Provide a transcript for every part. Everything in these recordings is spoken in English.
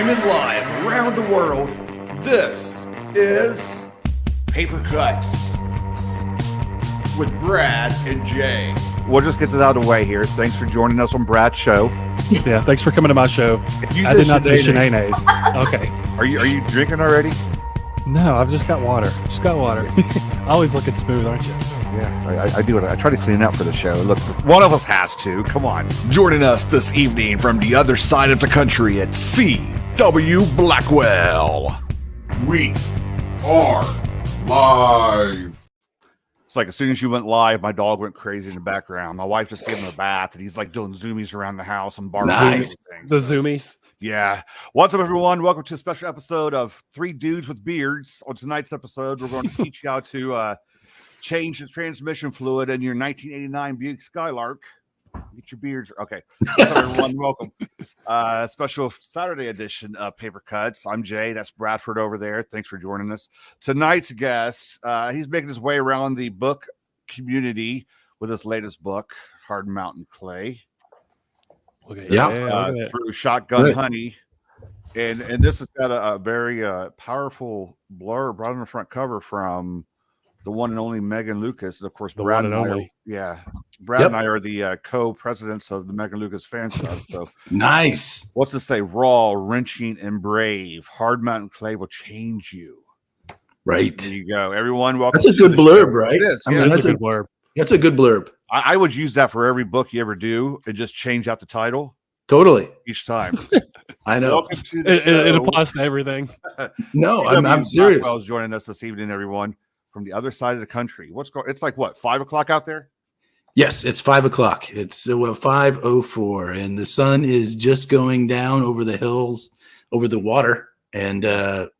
Streaming live around the world, this is Paper Cuts with Brad and Jay. We'll just get this out of the way here. Thanks for joining us on Brad's show. Yeah, thanks for coming to my show. I did not say shenanigans. Okay. Are you drinking already? No, I've just got water. Always looking smooth, aren't you? Yeah, I do it. I try to clean up for the show. Look, one of us has to. Come on. Joining us this evening from the other side of the country at C.W. Blackwell. We are live. It's like as soon as you went live, my dog went crazy in the background. My wife just gave him a bath, and he's like doing zoomies around the house and barking. Nice. The zoomies. Yeah. What's up, everyone? Welcome to a special episode of Three Dudes with Beards. On tonight's episode, we're going to teach you how to change the transmission fluid in your 1989 Buick Skylark. Get your beards. Okay. What's up, everyone? Welcome. Special Saturday edition of Paper Cuts. I'm Jay. That's Bradford over there. Thanks for joining us. Tonight's guest, he's making his way around the book community with his latest book, Hard Mountain Clay. Through Shotgun Honey. And this has got a very powerful blurb right on the front cover from the one and only Megan Lucas. Of course, Brad and I are the co-presidents of the Megan Lucas fan club. So nice. What's it say? Raw, wrenching, and brave. Hard Mountain Clay will change you. Right. There you go. Everyone, welcome. That's a good blurb, right? It is. I mean, that's a good blurb. That's a good blurb. I would use that for every book you ever do and just change out the title. Totally. Each time. I know. It applies to everything. No, I'm serious. Blackwell's joining us this evening, everyone, from the other side of the country. It's like what, 5 o'clock out there? Yes, it's 5 o'clock. It's 5:04, and the sun is just going down over the hills, over the water, and it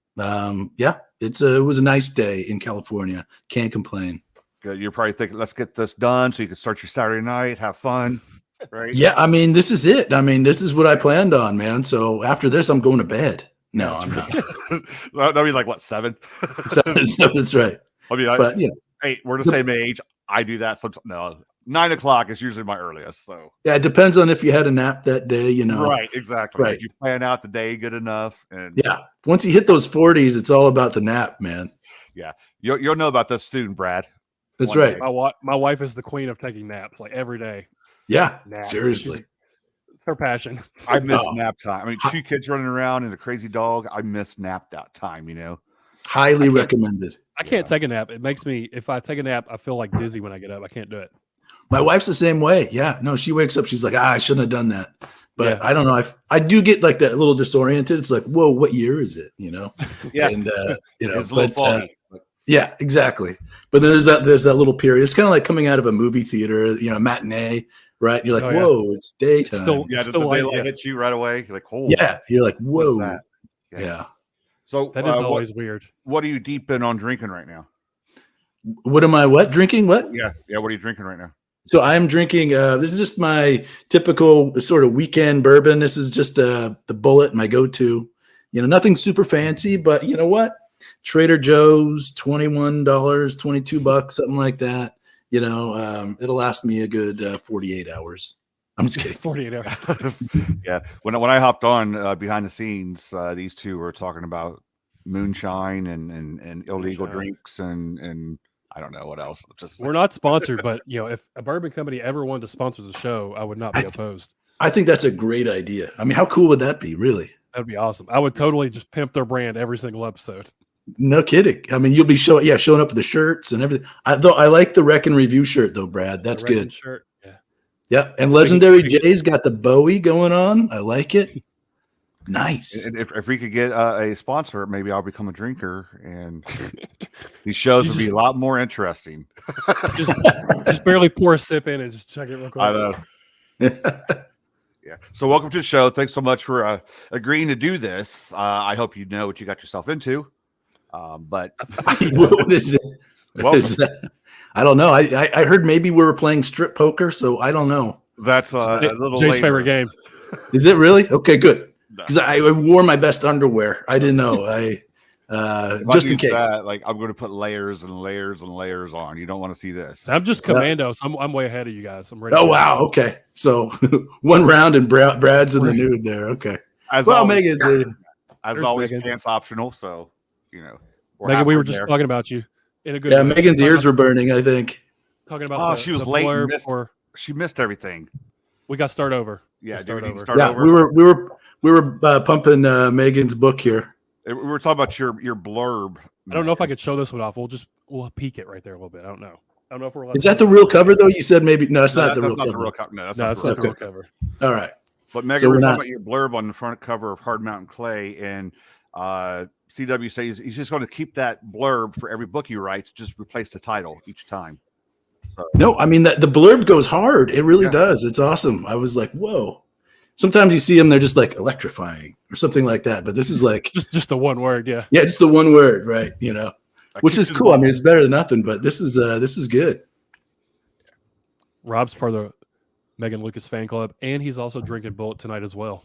was a nice day in California. Can't complain. Good. You're probably thinking, let's get this done so you can start your Saturday night, have fun, right? Yeah, I mean, this is it. I mean, this is what I planned on, man. So after this, I'm going to bed. No, I'm not. That'll be like what, 7? That's right. I mean, hey, we're the same age. I do that sometimes. No, 9 o'clock is usually my earliest. So yeah, it depends on if you had a nap that day, Right, exactly. Right. Did you plan out the day good enough? And yeah, once you hit those 40s, it's all about the nap, man. Yeah, you'll know about this soon, Brad. That's right. My wife is the queen of taking naps, like every day. Yeah, seriously. It's her passion. I miss nap time. I mean, 2 kids running around and a crazy dog. I miss nap that time, Highly recommended. I can't take a nap. It makes me, if I take a nap, I feel like dizzy when I get up. I can't do it. My wife's the same way. Yeah. No, she wakes up. She's like, I shouldn't have done that. But I don't know. I do get like that little disoriented. It's like, whoa, what year is it? Yeah. And, it's a little foggy. Yeah, exactly. But then there's that little period. It's kind of like coming out of a movie theater, a matinee, right? You're like, whoa, it's daytime. Does the daylight hit you right away? You're like, oh, yeah. You're like, whoa. Yeah. So that is always weird. What are you deep in on drinking right now? What am I drinking? What? Yeah. What are you drinking right now? So I'm drinking. This is just my typical sort of weekend bourbon. This is just the Bullet, my go-to. Nothing super fancy, but you know what? Trader Joe's, $21, $22, something like that. It'll last me a good 48 hours. I'm just kidding. 48 hours. Yeah. When I hopped on behind the scenes, these two were talking about moonshine and illegal drinks and I don't know what else. We're not sponsored, but if a bourbon company ever wanted to sponsor the show, I would not be opposed. I think that's a great idea. I mean, how cool would that be? Really? That'd be awesome. I would totally just pimp their brand every single episode. No kidding. I mean, you'll be showing up with the shirts and everything. I like the Wreck and Review shirt though, Brad. That's good. Shirt. Yeah. Yeah. And Legendary Jay's got the Bowie going on. I like it. Nice. And if we could get a sponsor, maybe I'll become a drinker, and these shows would be a lot more interesting. just barely pour a sip in and just check it real quick. I know. Yeah. So welcome to the show. Thanks so much for agreeing to do this. I hope you know what you got yourself into. But what is it? I don't know. I heard maybe we were playing strip poker, so I don't know. That's a little Jay's later. favorite game. Is it really? Okay, good. Because I wore my best underwear. I didn't know. Just in case. That, I'm going to put layers and layers and layers on. You don't want to see this. I'm just commando, so I'm way ahead of you guys. I'm ready. Oh, wow. Okay. So one round and Brad's in the nude there. Okay. Megan, As There's always, Megan. pants optional. So, we're Megan, we halfway were just there. talking about you in a good Yeah, way. Megan's ears were burning, I think. Talking about she was the late and blurb, missed. or She missed everything. we got to start over. Yeah, We'll do we need to over. start Yeah, over? we were pumping Megan's book here. We were talking about your blurb. I don't know if I could show this one off. We'll peek it right there a little bit. I don't know if we're allowed Is to that do the real cover though? You said maybe no, it's not the real that's not cover. the real cover. No, that's No, not it's the not real the real cover. cover. All right. But Megan, So we're we're talking not- about your blurb on the front cover of Hard Mountain Clay, and CW says he's just going to keep that blurb for every book he writes, just replace the title each time. So No, I mean the blurb goes hard. It really Yeah. does. It's awesome. I was like, whoa. Sometimes you see them, they're just like electrifying or something like that. But this is like, Just the one word, yeah. yeah, just the one word, right? Which is keeps cool. I it- mean, it's better than nothing. But this is good. Rob's part of the Megan Lucas fan club, and he's also drinking Bullet tonight as well.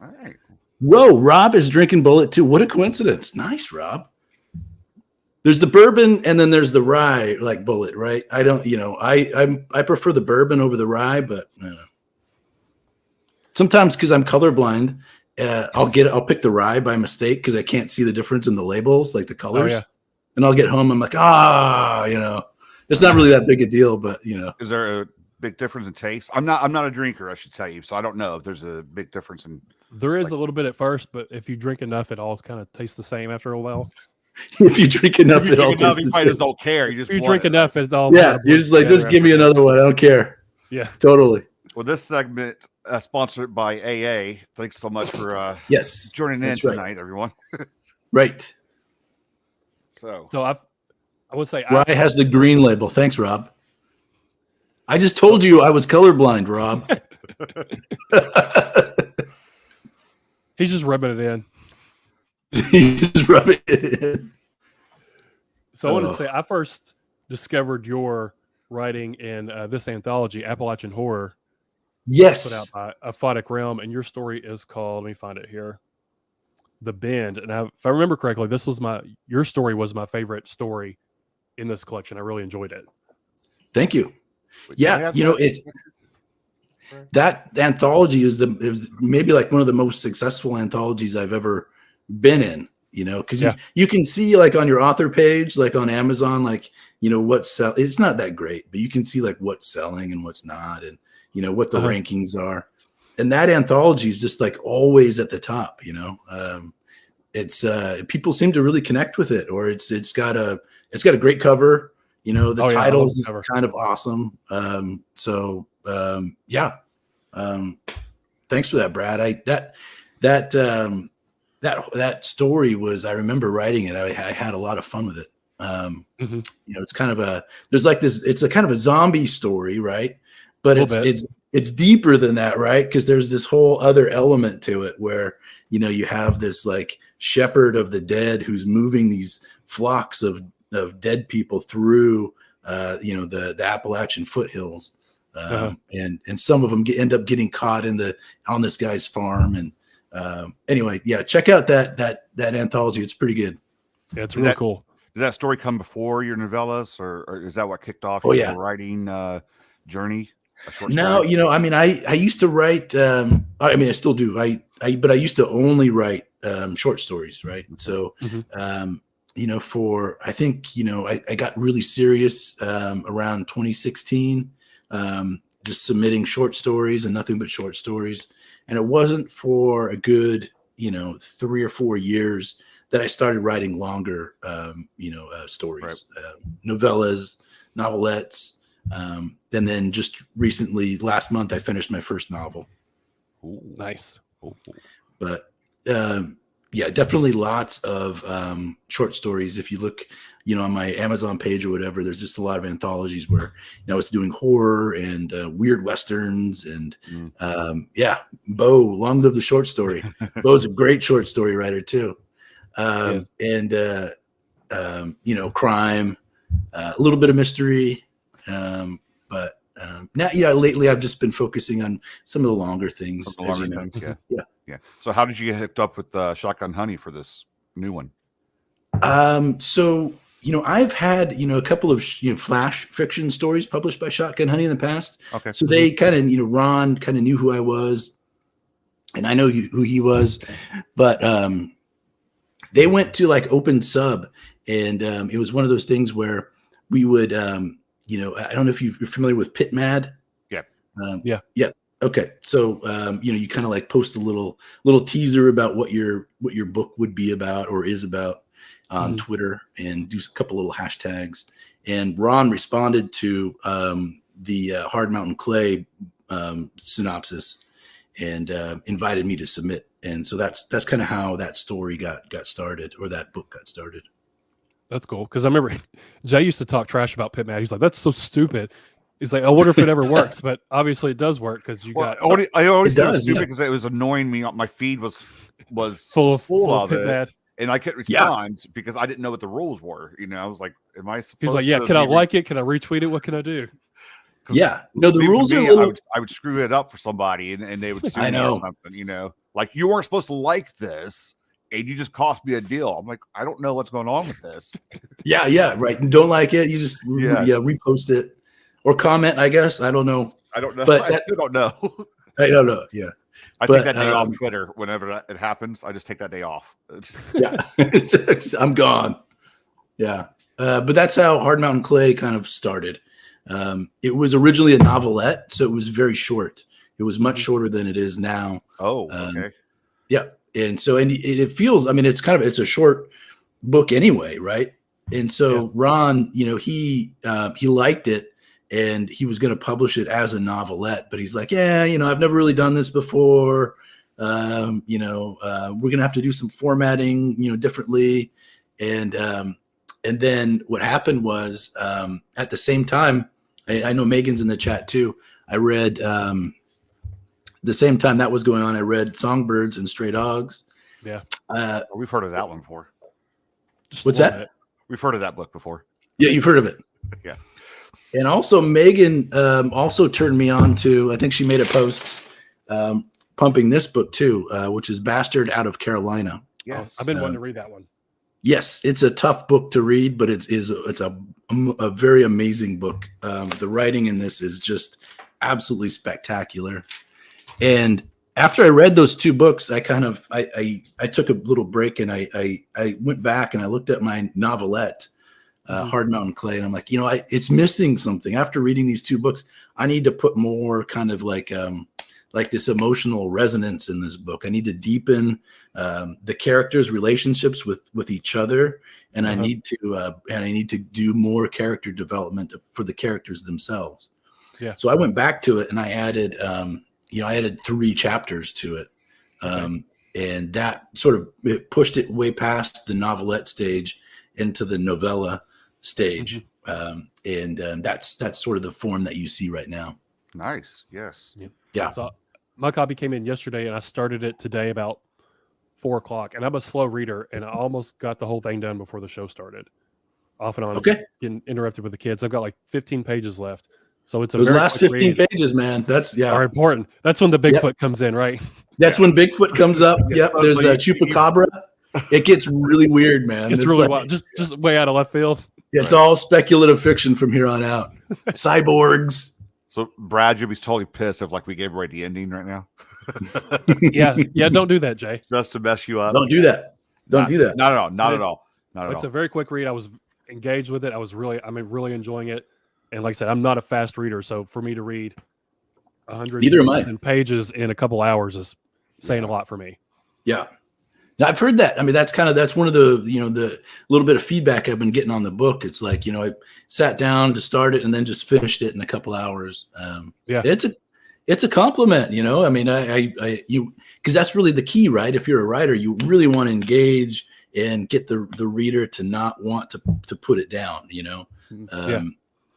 All right. Whoa, Rob is drinking Bullet too. What a coincidence! Nice, Rob. There's the bourbon, and then there's the rye, like Bullet, right? I don't, I prefer the bourbon over the rye, but sometimes because I'm colorblind, I'll pick the rye by mistake because I can't see the difference in the labels, like the colors. yeah. And I'll get home, I'm like, it's not really that big a deal, but Is there a big difference in taste? I'm not a drinker, I should tell you, so I don't know if there's a big difference in. There is a little bit at first, but if you drink enough, it all kind of tastes the same after a while. if you drink enough, If you it all drink enough, tastes you the probably same. just don't care. You just If you want drink it. enough, it all Yeah, kind of you're just like, blends just give me together another one. I don't care. Yeah. Totally. Well, this segment sponsored by AA. Thanks so much for Yes. joining in That's right. tonight, everyone. Right. So So I would say Rye has the green label. Thanks, Rob. I just told you I was colorblind, Rob. he's just rubbing it in. He's just rubbing it in. So I wanted to say I first discovered your writing in this anthology, Appalachian Horror, put Yes. out by Aphotic Realm, and your story is called, let me find it here, The Bend. And if I remember correctly, your story was my favorite story in this collection. I really enjoyed it. Thank you. do Yeah, have it's that anthology is it was maybe like one of the most successful anthologies I've ever been in, because you can see like on your author page, like on Amazon, like, what's selling. It's not that great, but you can see like what's selling and what's not, and what the rankings are. And that anthology is just like always at the top, it's people seem to really connect with it, or it's got a great cover. The titles is kind of awesome. Thanks for that, Brad. That story was, I remember writing it. I had a lot of fun with it. It's kind of it's a kind of a zombie story, right? But it's deeper than that, right? Because there's this whole other element to it where, you have this like shepherd of the dead who's moving these flocks of dead people through the Appalachian foothills, and some of them end up getting caught on this guy's farm. And anyway, yeah, check out that anthology. It's pretty good. Yeah, it's really cool. Did that story come before your novellas, or is that what kicked off your writing journey? A short No, story? I mean, I used to write. I mean, I still do. But I used to only write short stories, right? And so, I think, I got really serious around 2016, just submitting short stories and nothing but short stories. And it wasn't for a good, 3 or 4 years that I started writing longer, stories, novellas, novelettes. And then just recently, last month, I finished my first novel. Ooh. Nice. Ooh. But definitely lots of short stories. If you look, on my Amazon page or whatever, there's just a lot of anthologies where, I was doing horror and weird Westerns and Bo, long live the short story. Bo's a great short story writer too. And crime, a little bit of mystery. But now, lately I've just been focusing on some of the longer things. Yeah. So how did you get hooked up with Shotgun Honey for this new one? So, I've had, a couple of, flash fiction stories published by Shotgun Honey in the past. Okay. So they kind of, Ron kind of knew who I was, and I know who he was, but, they went to like open sub, and it was one of those things where we would, you know, I don't know if you're familiar with Pit Mad. Yeah. Yeah. Okay. So, you know, you kind of like post a little teaser about what your book would be about or is about on Twitter, and do a couple little hashtags. And Ron responded to the Hard Mountain Clay synopsis and invited me to submit. And so that's kind of how that story got started, or that book got started. That's cool, because I remember Jay used to talk trash about Pit Mad. He's like, "That's so stupid." He's like, "I wonder if it ever works," but obviously it does work because you got. I always thought it was stupid yeah. because it was annoying me. My feed was full of it, Pit Mad. and I couldn't respond because I didn't know what the rules were. You know, I was like, "Am I supposed?" He's like, "Yeah, can I like it? Can I retweet it? What can I do?" Yeah, no, the rules are a I little. would screw it up for somebody, and they would sue I me know. or something. You know, like you weren't supposed to like this, and you just cost me a deal. I'm like, I don't know what's going on with this. Yeah, right. And don't like it, you just repost it or comment. I guess I don't know. But I still don't know. I don't know. Yeah, I take that day off Twitter whenever it happens. I just take that day off. Yeah, I'm gone. Yeah, but that's how Hard Mountain Clay kind of started. It was originally a novelette, so it was very short. It was much shorter than it is now. Oh, okay. Yeah, and so it feels. I mean, it's a short book anyway, right? And so Ron, you know, he liked it, and he was going to publish it as a novelette, but he's like, yeah, you know, I've never really done this before. You know, we're going to have to do some formatting, you know, differently, and then what happened was at the same time, I know Megan's in the chat too. I read the same time that was going on. I read Songbirds and Stray Dogs. Yeah, We've heard of that one before. What's that? We've heard of that book before. Yeah, you've heard of it. Yeah. And also Megan also turned me on to, I think she made a post pumping this book too, which is Bastard Out of Carolina. Yes. I've been wanting to read that one. Yes, it's a tough book to read, but it's a very amazing book. The writing in this is just absolutely spectacular. And after I read those two books, I kind of I took a little break, and I went back and I looked at my novelette, Hard Mountain Clay, and I'm like, you know, it's missing something. After reading these two books, I need to put more kind of like this emotional resonance in this book. I need to deepen the characters' relationships with each other, and I need to do more character development for the characters themselves. Yeah. So I went back to it, and I added I added 3 chapters to it, and that sort of pushed it way past the novelette stage into the novella stage, and that's sort of the form that you see right now. Nice. Yes. Yeah. So my copy came in yesterday, and I started it today about 4 o'clock. And I'm a slow reader, and I almost got the whole thing done before the show started. Off and on, getting interrupted with the kids. I've got like 15 pages left, so it's those last 15 pages, man. Are important. That's when the Bigfoot comes in, right? That's when Bigfoot comes up. Yep. There's a chupacabra. It gets really weird, man. It's really wild. Just way out of left field. It's all speculative fiction from here on out. Cyborgs. So Brad, you'll be totally pissed if like we gave away the ending right now. yeah. Don't do that, Jay. Just to mess you up. Don't do that. Don't do that. Not at all. Not at all. It's a very quick read. I was engaged with it. I'm really enjoying it. And like I said, I'm not a fast reader, so for me to read 100 pages in a couple hours is saying a lot for me. Yeah. Now, I've heard that. I mean, that's one of the, the little bit of feedback I've been getting on the book. It's like, I sat down to start it and then just finished it in a couple hours. It's a compliment, I mean, because that's really the key, right? If you're a writer, you really want to engage and get the reader to not want to put it down,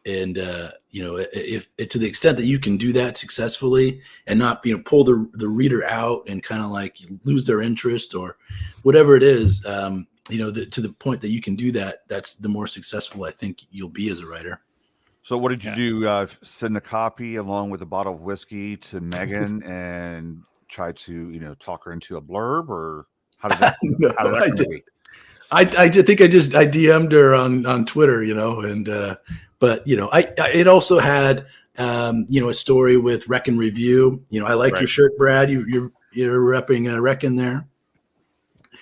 And if to the extent that you can do that successfully and not pull the reader out and kind of like lose their interest or whatever it is, to the point that you can do that, that's the more successful I think you'll be as a writer. So what did you do? Send a copy along with a bottle of whiskey to Megan and try to talk her into a blurb, or how did that? No, I think I DM'd her on Twitter, and. But it also had a story with Wreck and Review. I like your shirt, Brad. You're repping Wreck in there.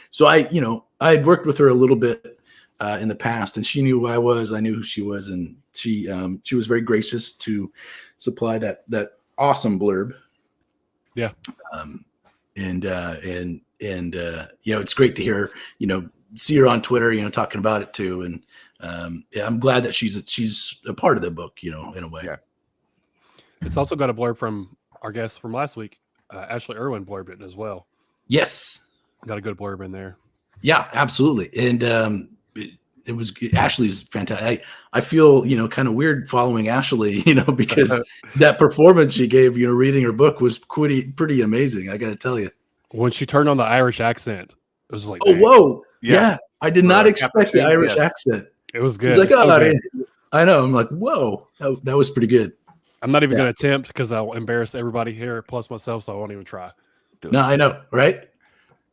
So I I had worked with her a little bit in the past, and she knew who I was. I knew who she was, and she was very gracious to supply that awesome blurb. Yeah. And it's great to hear, see her on Twitter, talking about it too. And I'm glad that she's a part of the book, in a way. Yeah. It's also got a blurb from our guest from last week. Ashley Irwin blurbed it as well. Yes. Got a good blurb in there. Yeah, absolutely. And it was Ashley's fantastic. I feel, kind of weird following Ashley, because that performance she gave, reading her book was pretty amazing. I got to tell you. When she turned on the Irish accent, it was like, oh, whoa. Yeah. I did not expect the Irish accent. It was good. It's like, I know. I'm like, whoa, that was pretty good. I'm not even going to attempt because I'll embarrass everybody here plus myself. So I won't even try. No, I know. Right.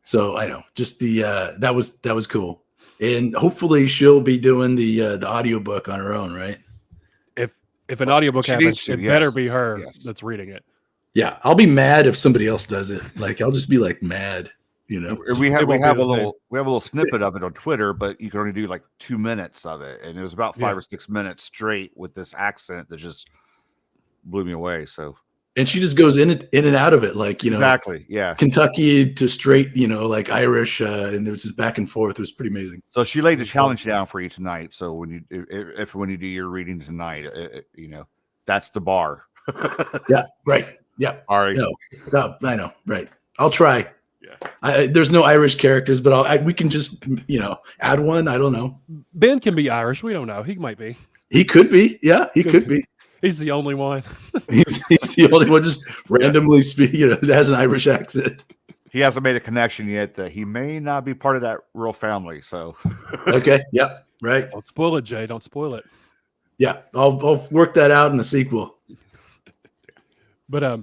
So I know just that was cool. And hopefully she'll be doing the audiobook on her own, right? If an audiobook happens, it better be her that's reading it. Yeah, I'll be mad if somebody else does it. Like I'll just be like mad, We have a little snippet of it on Twitter, but you can only do like 2 minutes of it, and it was about 5 or 6 minutes straight with this accent that just blew me away. So. And she just goes in and out of it, like, exactly. Yeah. Kentucky to straight, like Irish. And it was just back and forth. It was pretty amazing. So she laid the challenge down for you tonight. So when you do your reading tonight, that's the bar. Yeah. Right. Yeah. Sorry. No, I know. Right. I'll try. Yeah. There's no Irish characters, but we can just, add one. I don't know. Ben can be Irish. We don't know. He might be. He could be. Yeah, he could be. He's the only one. he's the only one just randomly that has an Irish accent. He hasn't made a connection yet that he may not be part of that royal family. So okay, yep, right. Don't spoil it, Jay. Don't spoil it. Yeah, I'll work that out in the sequel. But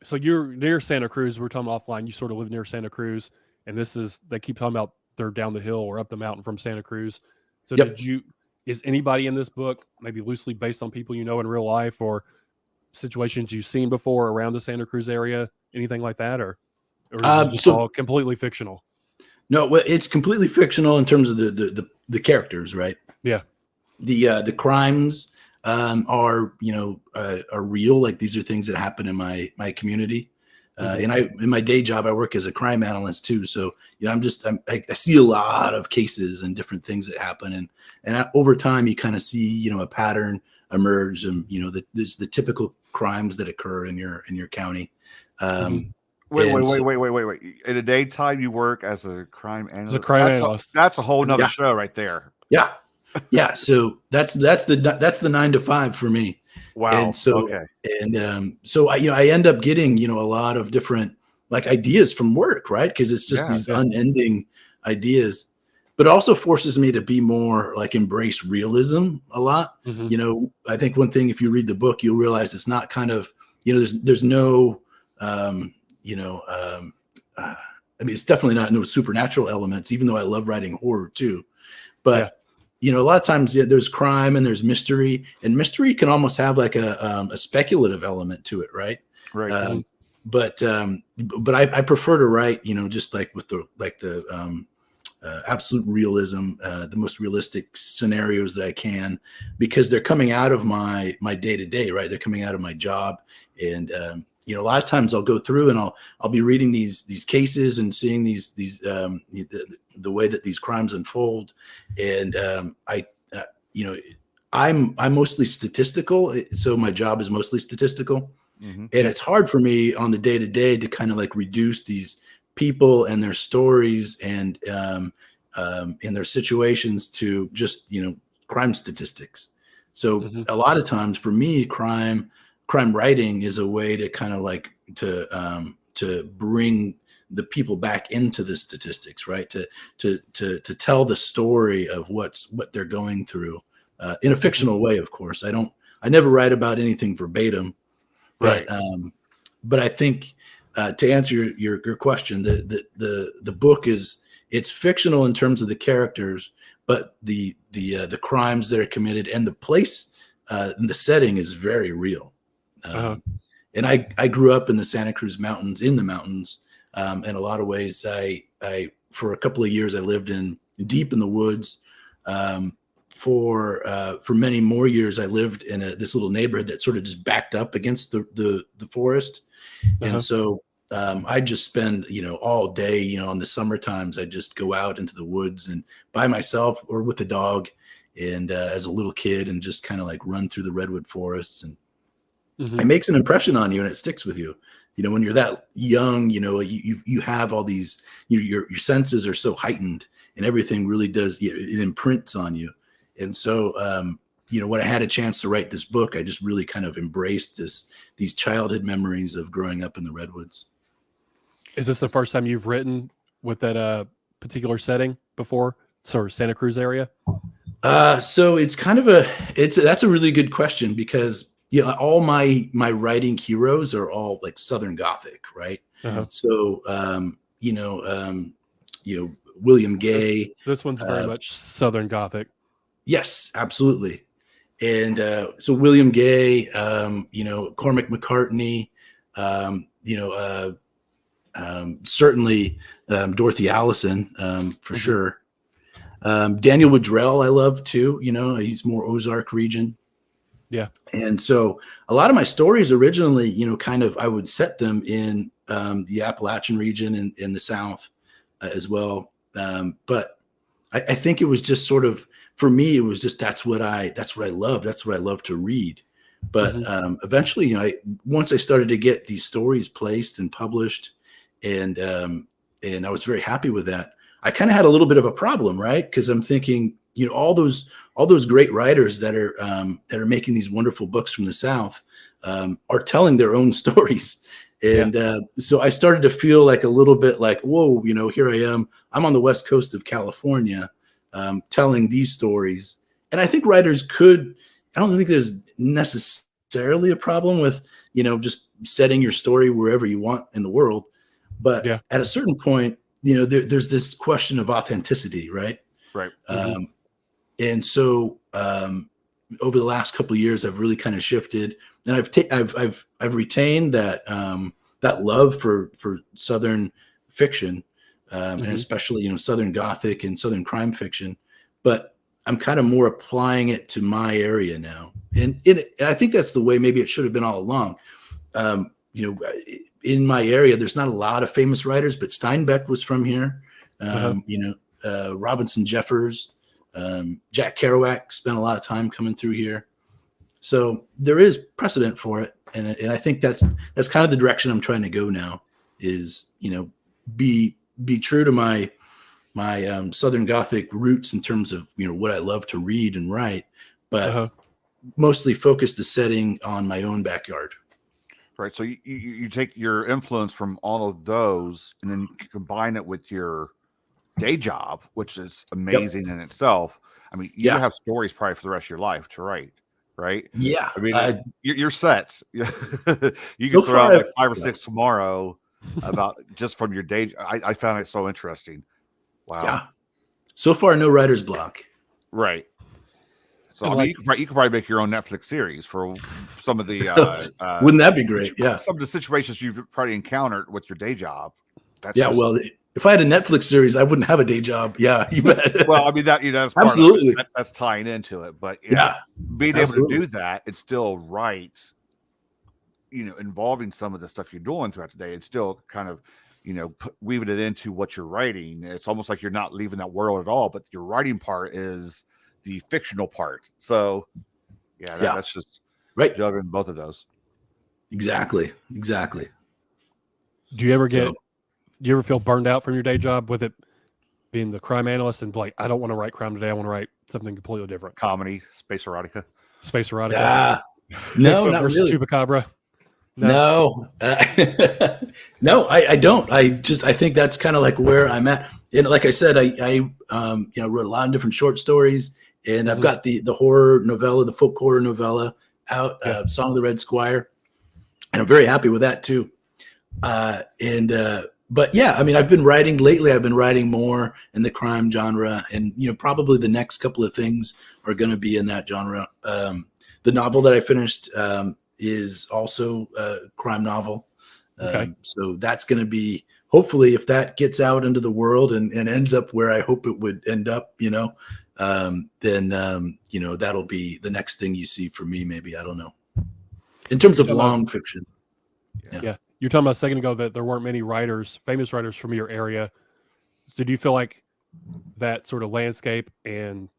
so you're near Santa Cruz. We're talking offline. You sort of live near Santa Cruz, and they keep talking about they're down the hill or up the mountain from Santa Cruz. So is anybody in this book maybe loosely based on people in real life or situations you've seen before around the Santa Cruz area, anything like that, or is it just all completely fictional? No, it's completely fictional in terms of the characters, right? Yeah. The crimes are real. Like these are things that happen in my community. And in my day job, I work as a crime analyst too. So, I see a lot of cases and different things that happen. And over time you kind of see, a pattern emerge and, there's the typical crimes that occur in your county. Wait. In the daytime you work as a crime analyst. That's a whole nother show right there. Yeah. Yeah. So that's the 9 to 5 for me. Wow. And so, so I end up getting, a lot of different like ideas from work, right? Because it's just these unending ideas, but also forces me to be more like embrace realism a lot. I think one thing, if you read the book, you'll realize it's not kind of, there's no, it's definitely not no supernatural elements, even though I love writing horror too. But a lot of times there's crime and there's mystery, and mystery can almost have like a speculative element to it, right? Right. But I prefer to write, just like with the absolute realism, the most realistic scenarios that I can, because they're coming out of my day to day, right? They're coming out of my job, and a lot of times I'll go through and I'll be reading these cases and seeing the way that these crimes unfold, and I'm mostly statistical, so my job is mostly statistical, and it's hard for me on the day to day to kind of like reduce these people and their stories and in their situations to just crime statistics. So a lot of times for me, crime writing is a way to kind of like to bring the people back into the statistics, right? To tell the story of what they're going through in a fictional way. Of course, I never write about anything verbatim, right? But I think to answer your question, the book it's fictional in terms of the characters, but the crimes that are committed and the place and the setting is very real. And I grew up in the Santa Cruz Mountains, in the mountains. In a lot of ways, I for a couple of years, I lived deep in the woods. For many more years, I lived in this little neighborhood that sort of just backed up against the forest. And so I just spend, all day, on the summer times, I just go out into the woods and by myself or with the dog and as a little kid and just kind of like run through the redwood forests. And it makes an impression on you and it sticks with you. When you're that young, you have all these, your senses are so heightened and everything really does, it imprints on you. And so, when I had a chance to write this book, I just really kind of embraced these childhood memories of growing up in the redwoods. Is this the first time you've written with that particular setting before? Sort of Santa Cruz area? So it's kind of that's a really good question because all my writing heroes are all like Southern Gothic, right? So William Gay. This one's very much Southern Gothic. Yes, absolutely. And so William Gay, Cormac McCartney, certainly Dorothy Allison, for sure. Daniel Woodrell I love too. He's more Ozark region. Yeah. And so a lot of my stories originally, I would set them in the Appalachian region and in the South as well. But I think it was just sort of, for me, it was just, that's what I love. That's what I love to read. But eventually, once I started to get these stories placed and published and I was very happy with that, I kind of had a little bit of a problem, right? Because I'm thinking, all those great writers that are making these wonderful books from the South are telling their own stories. And so I started to feel like a little bit like, whoa, here I am. I'm on the West Coast of California telling these stories. And I think writers I don't think there's necessarily a problem with, just setting your story wherever you want in the world. But at a certain point, there's this question of authenticity, right? Right. And so over the last couple of years, I've really kind of shifted, and I've retained that love for Southern fiction, and especially Southern Gothic and Southern crime fiction, but I'm kind of more applying it to my area now, and I think that's the way maybe it should have been all along. In my area, there's not a lot of famous writers, but Steinbeck was from here. Robinson Jeffers, Jack Kerouac spent a lot of time coming through here. So there is precedent for it. And I think that's kind of the direction I'm trying to go now is, be true to my Southern Gothic roots in terms of, what I love to read and write, but mostly focus the setting on my own backyard. Right. So you take your influence from all of those and then you combine it with your day job, which is amazing in itself. I mean, you have stories probably for the rest of your life to write, right? Yeah. I mean, you're set. You can throw out like 5 or 6 tomorrow about just from your day. I found it so interesting. Wow. Yeah. So far, no writer's block. Right. So I mean, you could probably make your own Netflix series for some of the. Wouldn't that be great? Yeah. Some of the situations you've probably encountered with your day job. Well, if I had a Netflix series, I wouldn't have a day job. Yeah, you bet. Well, I mean that's part absolutely of it. That's tying into it. But being able to do that, it's still right. Involving some of the stuff you're doing throughout the day, it's still kind of, weaving it into what you're writing. It's almost like you're not leaving that world at all, but your writing part is the fictional part. So, that's just right. Juggling both of those. Exactly. Do you ever feel burned out from your day job with it being the crime analyst and like, I don't want to write crime today. I want to write something completely different. Comedy, space erotica. Yeah. No, not really. Chupacabra. No, no, I don't. I think that's kind of like where I'm at. And like I said, I wrote a lot of different short stories, and I've got the horror novella, the folk horror novella out, Song of the Red Squire, and I'm very happy with that too. But yeah, I mean, I've been writing lately. I've been writing more in the crime genre, and probably the next couple of things are going to be in that genre. The novel that I finished is also a crime novel. So that's going to be hopefully if that gets out into the world and ends up where I hope it would end up, then that'll be the next thing you see from me. Maybe, I don't know. In terms of long fiction. Yeah. You're talking about a second ago that there weren't many famous writers from your area. So do you feel like that sort of landscape and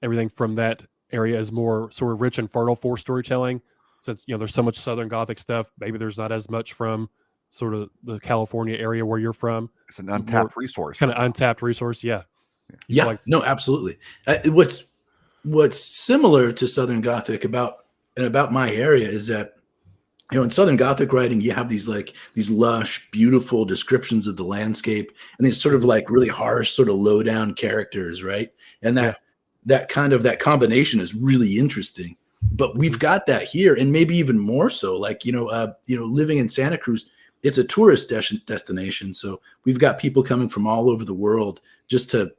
everything from that area is more sort of rich and fertile for storytelling? Since, there's so much Southern Gothic stuff, maybe there's not as much from sort of the California area where you're from. It's an untapped resource. Kind of untapped resource. Yeah. Yeah. No, absolutely. What's similar to Southern Gothic about my area is that, in Southern Gothic writing, you have these lush, beautiful descriptions of the landscape, and these sort of like really harsh, sort of low down characters, right? And that combination is really interesting. But we've got that here, and maybe even more so. Like living in Santa Cruz, it's a tourist destination, so we've got people coming from all over the world just to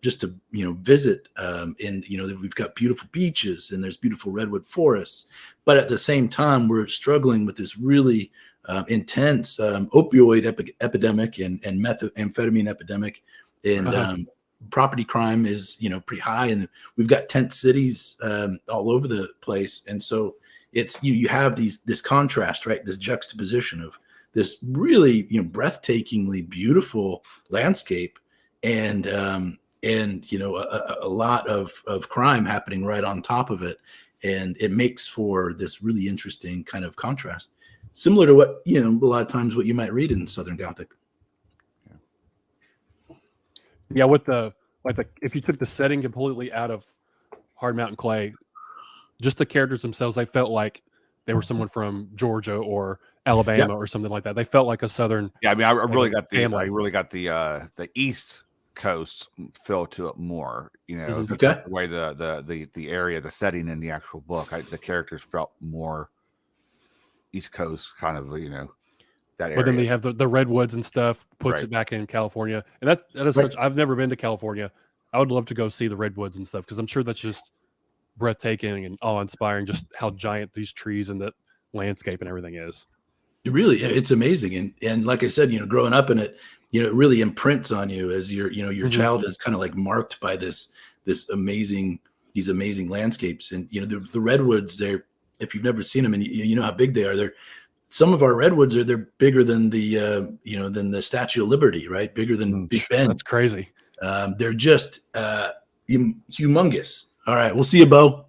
visit. And we've got beautiful beaches, and there's beautiful redwood forests. But at the same time, we're struggling with this really intense opioid epidemic and methamphetamine epidemic, and property crime is pretty high, and we've got tent cities all over the place. And so it's you have this contrast, right? This juxtaposition of this really breathtakingly beautiful landscape and a lot of crime happening right on top of it, and it makes for this really interesting kind of contrast, similar to what a lot of times what you might read in Southern Gothic. Yeah, with if you took the setting completely out of Hard Mountain Clay, just the characters themselves, they felt like they were someone from Georgia or Alabama or something like that. They felt like a Southern. Yeah, I mean, I really got the East Coast feel to it more. The way the area, the setting in the actual book, the characters felt more East Coast kind of. That area. But then they have the redwoods and stuff, puts it back in California, and that is such. I've never been to California. I would love to go see the redwoods and stuff, because I'm sure that's just breathtaking and awe-inspiring, just how giant these trees and the landscape and everything is. It's amazing. And like I said, growing up in it, it really imprints on you as your child is kind of like marked by these amazing landscapes. And, the redwoods, if you've never seen them, and you know how big they are, some of our redwoods they're bigger than the Statue of Liberty, right? Bigger than Big Ben. That's crazy. They're just humongous. All right. We'll see you, Bo.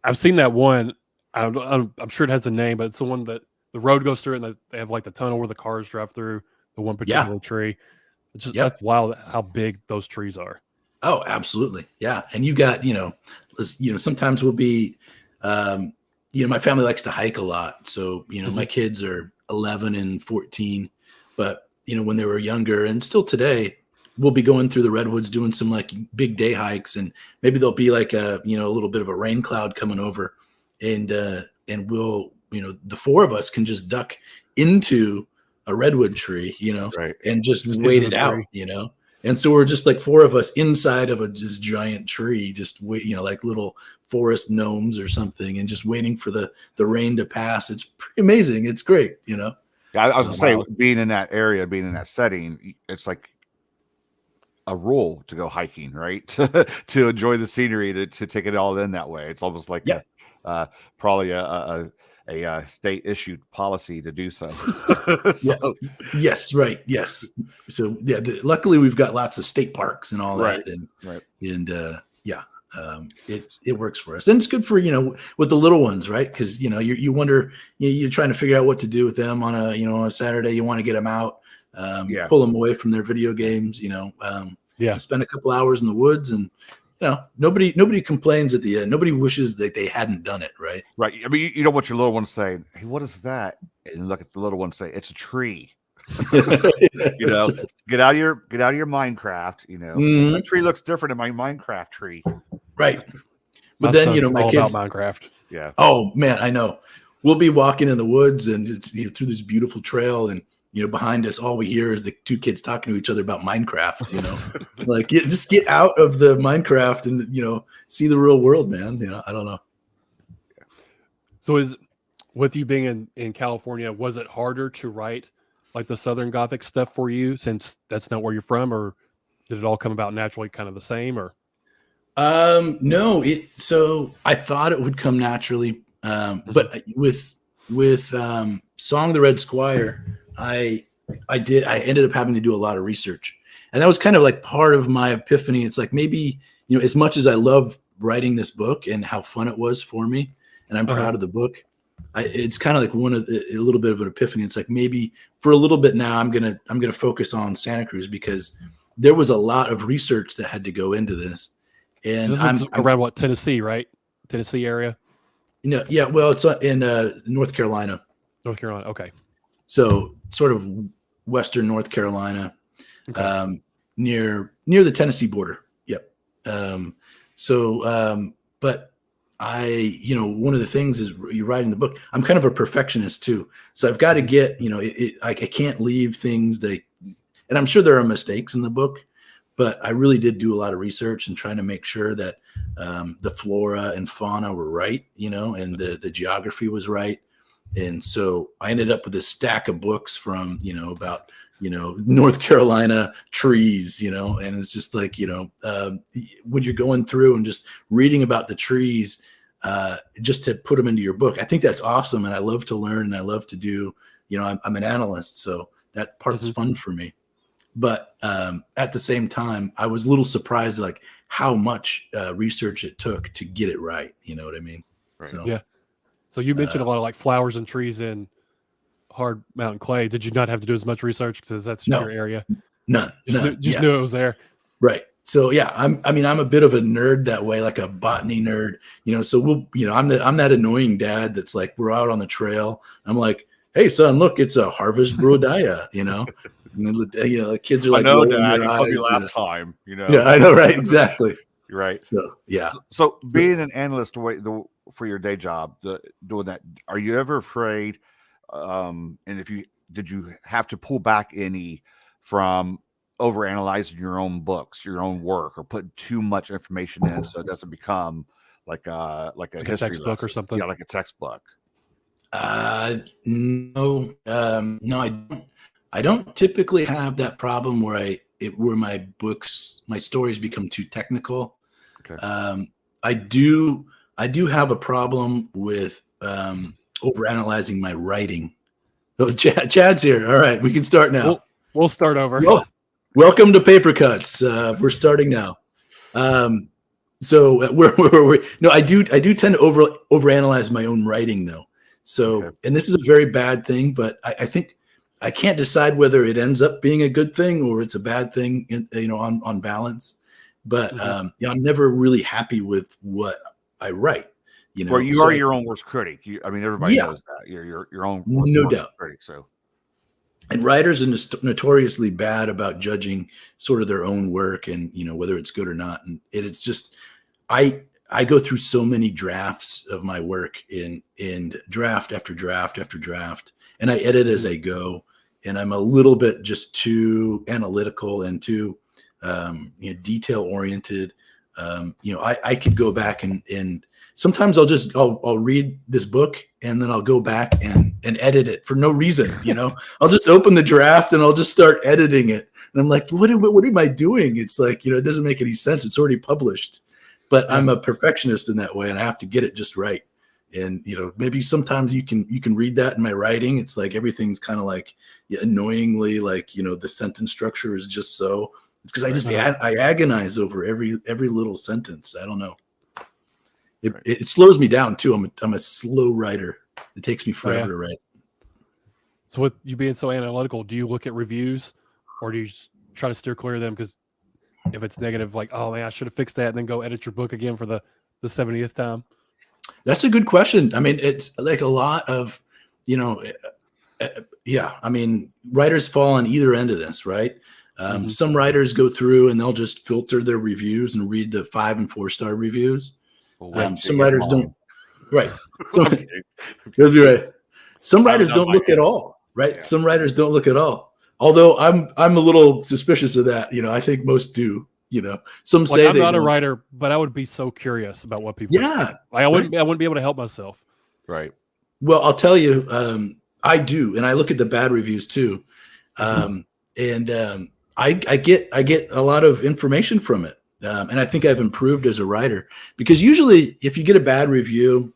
I've seen that one. I'm sure it has a name, but it's the one that the road goes through, and they have like the tunnel where the cars drive through the one particular tree. It's just that's wild how big those trees are. Oh, absolutely. Yeah. And you've got, sometimes we'll be, my family likes to hike a lot. So, my kids are 11 and 14, but, when they were younger and still today, we'll be going through the redwoods doing some like big day hikes, and maybe there'll be like a little bit of a rain cloud coming over, and we'll, the four of us can just duck into a redwood tree, and just wait it out, And so we're just like four of us inside of this giant tree, just wait, like little forest gnomes or something, and just waiting for the rain to pass. It's pretty amazing. It's great, Yeah, I was gonna say, being in that area, being in that setting, it's like a rule to go hiking, right? To enjoy the scenery, to take it all in that way. It's almost like probably a state issued policy to do so. Yes, right. Yes. So luckily we've got lots of state parks and all that, and it works for us, and it's good for with the little ones, right? Because you wonder, you're trying to figure out what to do with them on a Saturday. You want to get them out, pull them away from their video games, spend a couple hours in the woods, and nobody complains at the end. Nobody wishes that they hadn't done it, right? Right. I mean, you don't want your little one to say, "Hey, what is that?" And look at the little one and say, "It's a tree." Get out of your Minecraft. That tree looks different in my Minecraft tree. Right. But then my kids about Minecraft. Yeah. Oh man, I know. We'll be walking in the woods, and it's through this beautiful trail, and behind us, all we hear is the two kids talking to each other about Minecraft. Like, just get out of the Minecraft and see the real world, man. I don't know. So with you being in California, was it harder to write like the Southern Gothic stuff for you, since that's not where you're from, or did it all come about naturally, kind of the same? Or no, so I thought it would come naturally, but with Song of the Red Squire, I ended up having to do a lot of research, and that was kind of like part of my epiphany. It's like, maybe, as much as I love writing this book and how fun it was for me, and I'm proud of the book, it's kind of like a little bit of an epiphany. It's like, maybe for a little bit now, I'm gonna focus on Santa Cruz, because there was a lot of research that had to go into this. And I'm around what, Tennessee, right? Tennessee area. Yeah. Well, it's in North Carolina. North Carolina. Okay. So sort of Western North Carolina, near the Tennessee border. Yep. But one of the things is, you're writing the book, I'm kind of a perfectionist too. So I've got to get, I can't leave things and I'm sure there are mistakes in the book, but I really did do a lot of research and trying to make sure that the flora and fauna were right, and the geography was right. And so I ended up with a stack of books from, about, North Carolina trees, and it's just like, when you're going through and just reading about the trees, just to put them into your book, I think that's awesome. And I love to learn, and I love to do, I'm an analyst, so that part's fun for me. But at the same time, I was a little surprised, like, how much research it took to get it right. You know what I mean? Right. So, yeah. So you mentioned a lot of like flowers and trees in hard mountain clay. Did you not have to do as much research because that's your area? None. Just knew it was there. Right. So yeah, I'm a bit of a nerd that way, like a botany nerd. So I'm that annoying dad that's like, we're out on the trail. I'm like, hey son, look, it's a harvest brodia. The kids are like, I know, Dad. You told me last time. Yeah, I know, right? Exactly. You're right. So yeah. So being an analyst for your day job, doing that, are you ever afraid? And did you have to pull back any from overanalyzing your own books, your own work, or putting too much information in so it doesn't become like a history textbook lesson, or something? Yeah, like a textbook. No, I don't typically have that problem where my stories become too technical. Okay. I do have a problem with overanalyzing my writing. Oh, Chad's here. All right, we can start now. We'll start over. Welcome to Paper Cuts. We're starting now. So where were we? No, I do tend to overanalyze my own writing though. So, okay. And this is a very bad thing, but I think I can't decide whether it ends up being a good thing or it's a bad thing, on balance. But I'm never really happy with what I write. Well, you are your own worst critic. Everybody knows that you're your own worst critic. So, and writers are notoriously bad about judging sort of their own work and whether it's good or not. And it's just, I go through so many drafts of my work in draft after draft after draft, and I edit as I go. And I'm a little bit just too analytical and too detail oriented. I could go back and sometimes I'll read this book and then I'll go back and edit it for no reason. I'll just open the draft and I'll just start editing it. And I'm like, what am I doing? It's like, it doesn't make any sense. It's already published, but I'm a perfectionist in that way and I have to get it just right. And, maybe sometimes you can read that in my writing. It's like, everything's kind of like annoyingly like, the sentence structure is just so. It's because I agonize over every little sentence. I don't know. It slows me down too. I'm a slow writer. It takes me forever to write. So with you being so analytical, do you look at reviews or do you try to steer clear of them? Because if it's negative, like, oh man, I should have fixed that, and then go edit your book again for the 70th time. That's a good question. It's like a lot of, writers fall on either end of this, right? Some writers go through and they'll just filter their reviews and read the 5 and 4 star reviews. Some writers don't. Right. Some writers don't look at all. Right. Yeah. Some writers don't look at all. Although I'm a little suspicious of that. I think most do. Some say I'm not a writer, but I would be so curious about what people. Yeah. I wouldn't be able to help myself. Right. Well, I'll tell you, I do, and I look at the bad reviews too. I get a lot of information from it. And I think I've improved as a writer, because usually if you get a bad review,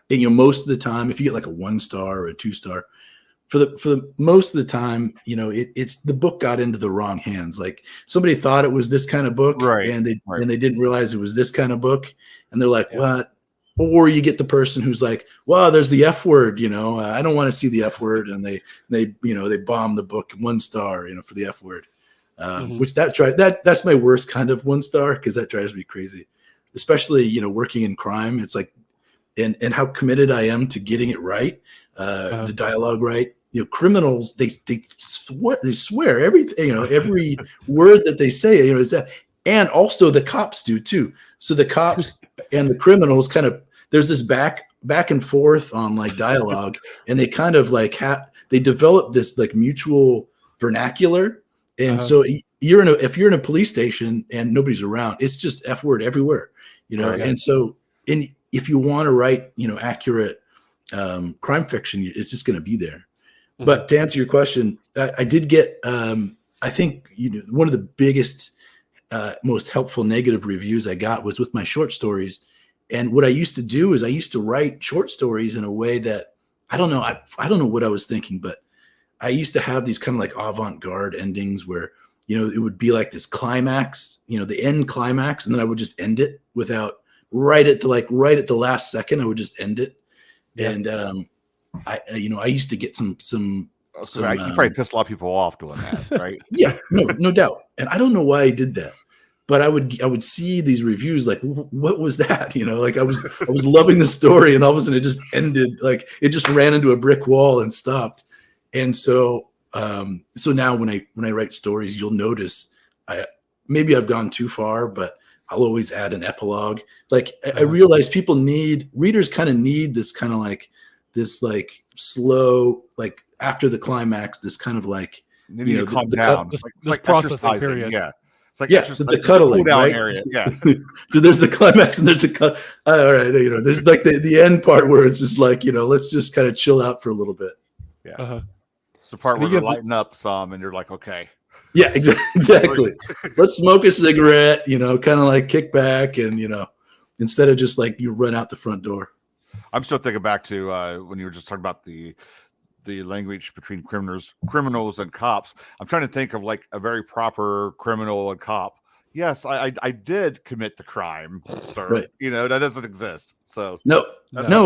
and most of the time, if you get like a 1-star or a 2-star, for the most of the time, it's the book got into the wrong hands. Like somebody thought it was this kind of book, and they didn't realize it was this kind of book, and they're like, what? Or you get the person who's like, well, there's the F word, I don't want to see the F word, and they bomb the book 1 star, for the F word. Which that's my worst kind of 1-star, because that drives me crazy, especially working in crime. It's like, and how committed I am to getting it right, the dialogue right. Criminals, they swear everything, every word that they say, is that, and also the cops do too. So the cops and the criminals kind of, there's this back and forth on like dialogue, and they kind of like they develop this like mutual vernacular. And so if you're in a police station and nobody's around, it's just F word everywhere, And so, if you want to write, accurate crime fiction, it's just going to be there. Mm-hmm. But to answer your question, I did get, I think, one of the biggest, most helpful negative reviews I got was with my short stories. And what I used to do is I used to write short stories in a way that I don't know what I was thinking, but I used to have these kind of like avant-garde endings where, it would be like this climax, the end climax, and then I would just end it without right at the last second, I would just end it. Yeah. And I used to get some you probably pissed a lot of people off doing that, right? Yeah, no doubt. And I don't know why I did that, but I would see these reviews like, what was that? Like I was loving the story, and all of a sudden it just ended, like it just ran into a brick wall and stopped. And so now when I write stories, you'll notice maybe I've gone too far, but I'll always add an epilogue. Like I realize readers kind of need this kind of like this like slow, like after the climax, this kind of like, calm down. It's like processing period. Yeah. It's like the cuddling, down right? area. Yeah. So there's the climax and there's the cut. All right. There's like the end part where it's just like, let's just kind of chill out for a little bit. Yeah. It's the part where you're lighting up some and you're like, okay. Yeah, exactly. Let's smoke a cigarette, kind of like kick back and, instead of just like you run out the front door. I'm still thinking back to when you were just talking about the language between criminals and cops. I'm trying to think of like a very proper criminal and cop. Yes, I did commit the crime, sir. Right. That doesn't exist. So no,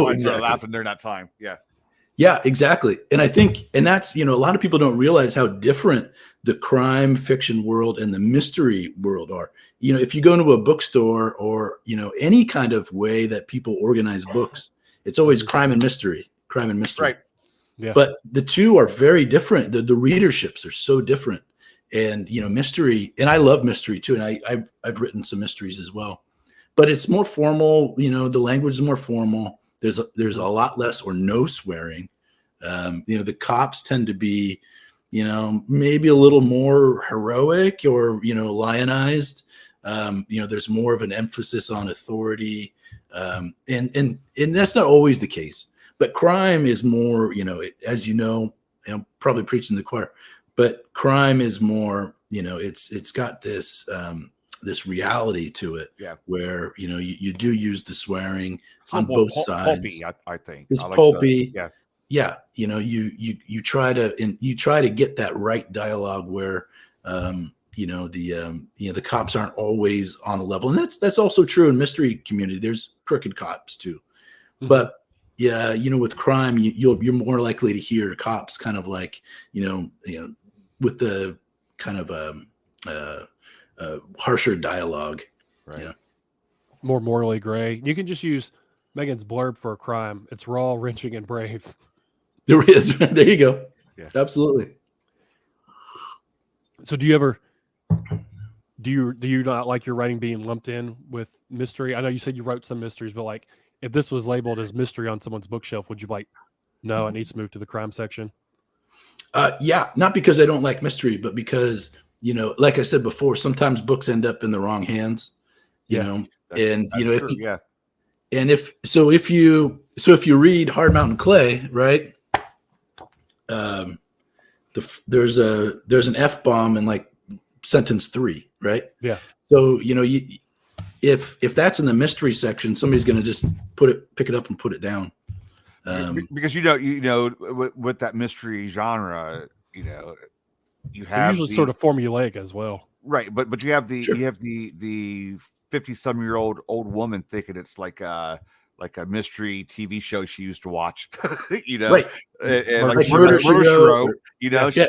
exactly. Laughing during that time. Yeah. Yeah, exactly. And I think, and that's, a lot of people don't realize how different the crime fiction world and the mystery world are. If you go into a bookstore or, any kind of way that people organize books, it's always crime and mystery. Right. Yeah. But the two are very different. The readerships are so different. And, mystery, and I love mystery too. And I've written some mysteries as well, but it's more formal. The language is more formal. There's a lot less or no swearing. The cops tend to be, maybe a little more heroic or, lionized. There's more of an emphasis on authority. And that's not always the case, but crime is more, as I'm probably preaching to the choir, but crime is more, it's got this, this reality to it, where, you do use the swearing on both sides. Pulpy, I think it's pulpy. You try to get that right dialogue where, the cops aren't always on a level. And that's also true in mystery community. There's crooked cops too. Mm-hmm. But yeah, with crime, you're more likely to hear cops kind of like, with the kind of harsher dialogue. Right. More morally gray. You can just use Megan's blurb for a crime. It's raw, wrenching, and brave. There is. There you go. Yeah. Absolutely. So do you not like your writing being lumped in with mystery? I know you said you wrote some mysteries, but like if this was labeled as mystery on someone's bookshelf, would you like, no, it needs to move to the crime section? Yeah, not because I don't like mystery, but because, like I said before, sometimes books end up in the wrong hands, and if you read Hard Mountain Clay, right? The there's an F-bomb in like sentence 3, right? Yeah. So, if that's in the mystery section, somebody's going to just pick it up and put it down. Because with that mystery genre, you have They're usually sort of formulaic as well, right? But you have the Sure. you have the 50-some-year-old old woman thinking it's like a mystery TV show she used to watch, Right. and Like Murder, She Wrote,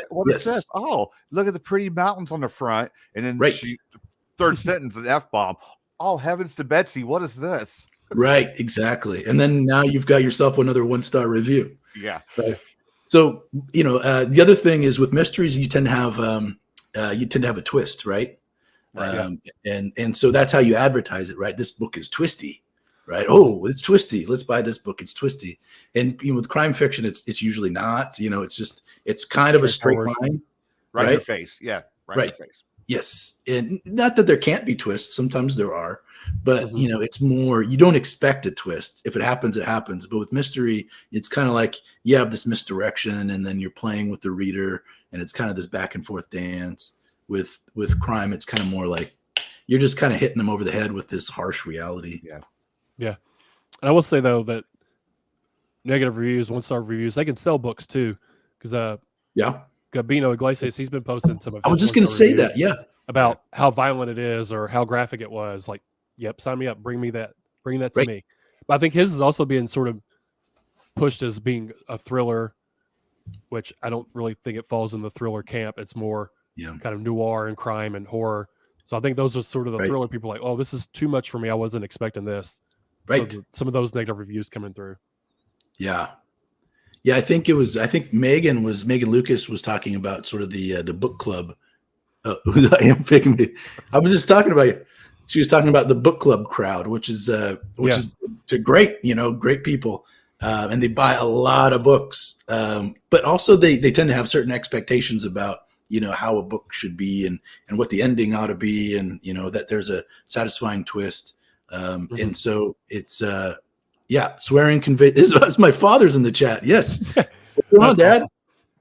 what is this? Oh, look at the pretty mountains on the front, and then third sentence, an F-bomb. Oh, heavens to Betsy, what is this? Right, exactly. And then now you've got yourself another 1-star review. Yeah. Right. So, the other thing is with mysteries, you tend to have a twist, right? And so that's how you advertise it, right? This book is twisty, right? Oh, it's twisty. Let's buy this book. It's twisty. And with crime fiction, it's usually not. It's kind of a straight line, right in your face. Yeah, right in your face. Yes, and not that there can't be twists. Sometimes there are, but it's more, you don't expect a twist. If it happens, it happens. But with mystery, it's kind of like you have this misdirection, and then you're playing with the reader, and it's kind of this back and forth dance. With crime, it's kind of more like you're just kind of hitting them over the head with this harsh reality. Yeah. And I will say though that negative reviews, 1-star reviews, they can sell books too, because Gabino Iglesias, he's been posting some of his I was just going to say that, about how violent it is or how graphic it was. Like, yep, sign me up, bring that to me. But I think his is also being sort of pushed as being a thriller, which I don't really think it falls in the thriller camp. It's more kind of noir and crime and horror. So I think those are sort of the thriller people like, oh, this is too much for me. I wasn't expecting this. Right. So some of those negative reviews coming through. Yeah. Yeah, I think Megan Lucas was talking about sort of the book club. I was just talking about it. She was talking about the book club crowd, which is great, great people. And they buy a lot of books. But also they tend to have certain expectations about, how a book should be and what the ending ought to be, and that there's a satisfying twist. And so it's swearing conveys. My father's in the chat. Yes. What's going on, Dad? Awesome.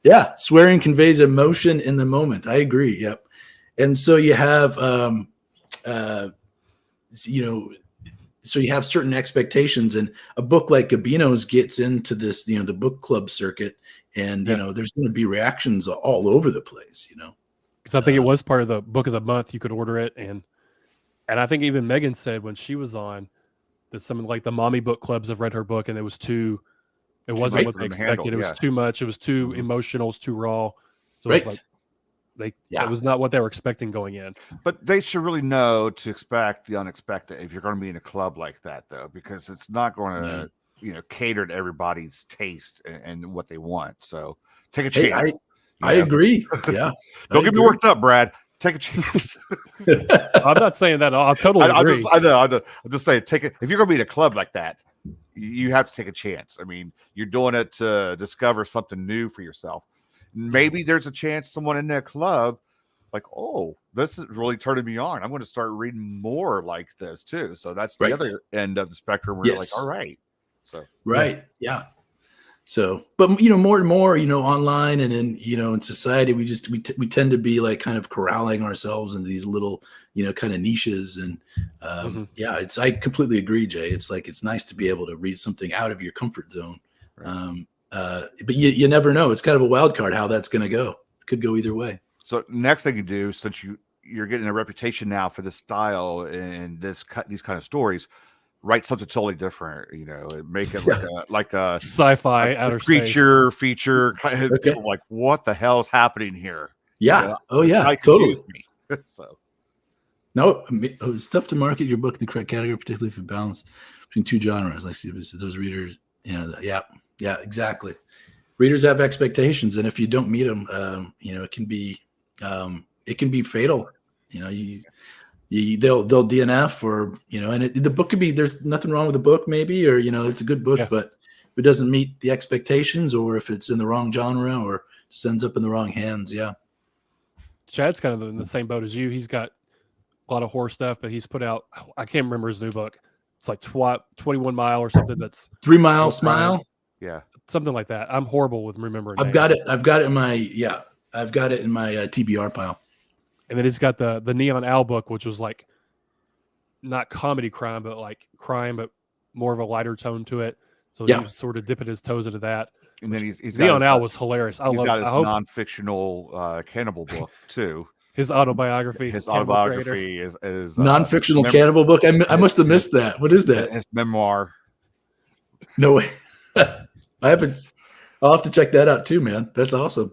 Yeah, swearing conveys emotion in the moment. I agree. Yep. And so you have, so you have certain expectations, and a book like Gabino's gets into this, the book club circuit, and there's going to be reactions all over the place. Because I think it was part of the book of the month. You could order it, and I think even Megan said when she was on that some of like the mommy book clubs have read her book, and it wasn't what they expected. It was too much. It was too emotional. It was too raw. So it's like it was not what they were expecting going in. But they should really know to expect the unexpected if you're going to be in a club like that, though, because it's not going to cater to everybody's taste and what they want. So take a chance. I agree. Yeah. Don't get me worked up, Brad. Take a chance. I'm not saying that. I totally agree. I'm just saying, take it. If you're going to be in a club like that, you have to take a chance. I mean, you're doing it to discover something new for yourself. Maybe there's a chance someone in that club, like, oh, this is really turning me on. I'm going to start reading more like this too. So that's the other end of the spectrum where you're like, all right. So yeah. So, but more and more, online and in society, we tend to be like kind of corralling ourselves into these little, kind of niches. And I completely agree, Jay. It's like, it's nice to be able to read something out of your comfort zone. Right. But you never know. It's kind of a wild card how that's going to go. It could go either way. So next thing you do, since you're getting a reputation now for this style and these kind of stories, write something totally different, make it like a sci-fi outer creature feature kind of like, what the hell is happening here? Yeah. Totally. So no, it's tough to market your book in the correct category, particularly if you balance between two genres. Like those readers, yeah, exactly. Readers have expectations, and if you don't meet them, it can be fatal. They'll DNF, or and the book could be, there's nothing wrong with the book maybe, or it's a good book, but if it doesn't meet the expectations, or if it's in the wrong genre, or just ends up in the wrong hands. Chad's kind of in the same boat as you. He's got a lot of horror stuff, but he's put out, I can't remember his new book. It's like 21 Mile or something. That's 3 Mile Smile. Yeah, something like that. I'm horrible with remembering. I've got it in my I've got it in my TBR pile. And then he's got the Neon Owl book, which was like not comedy crime, but like crime, but more of a lighter tone to it. So he was sort of dipping his toes into that. And then he's Neon Owl was hilarious. He's got his non-fictional cannibal book too. His autobiography. His autobiography is non-fictional cannibal book. I must have missed that. What is that? His memoir. No way. I haven't. I'll have to check that out too, man. That's awesome.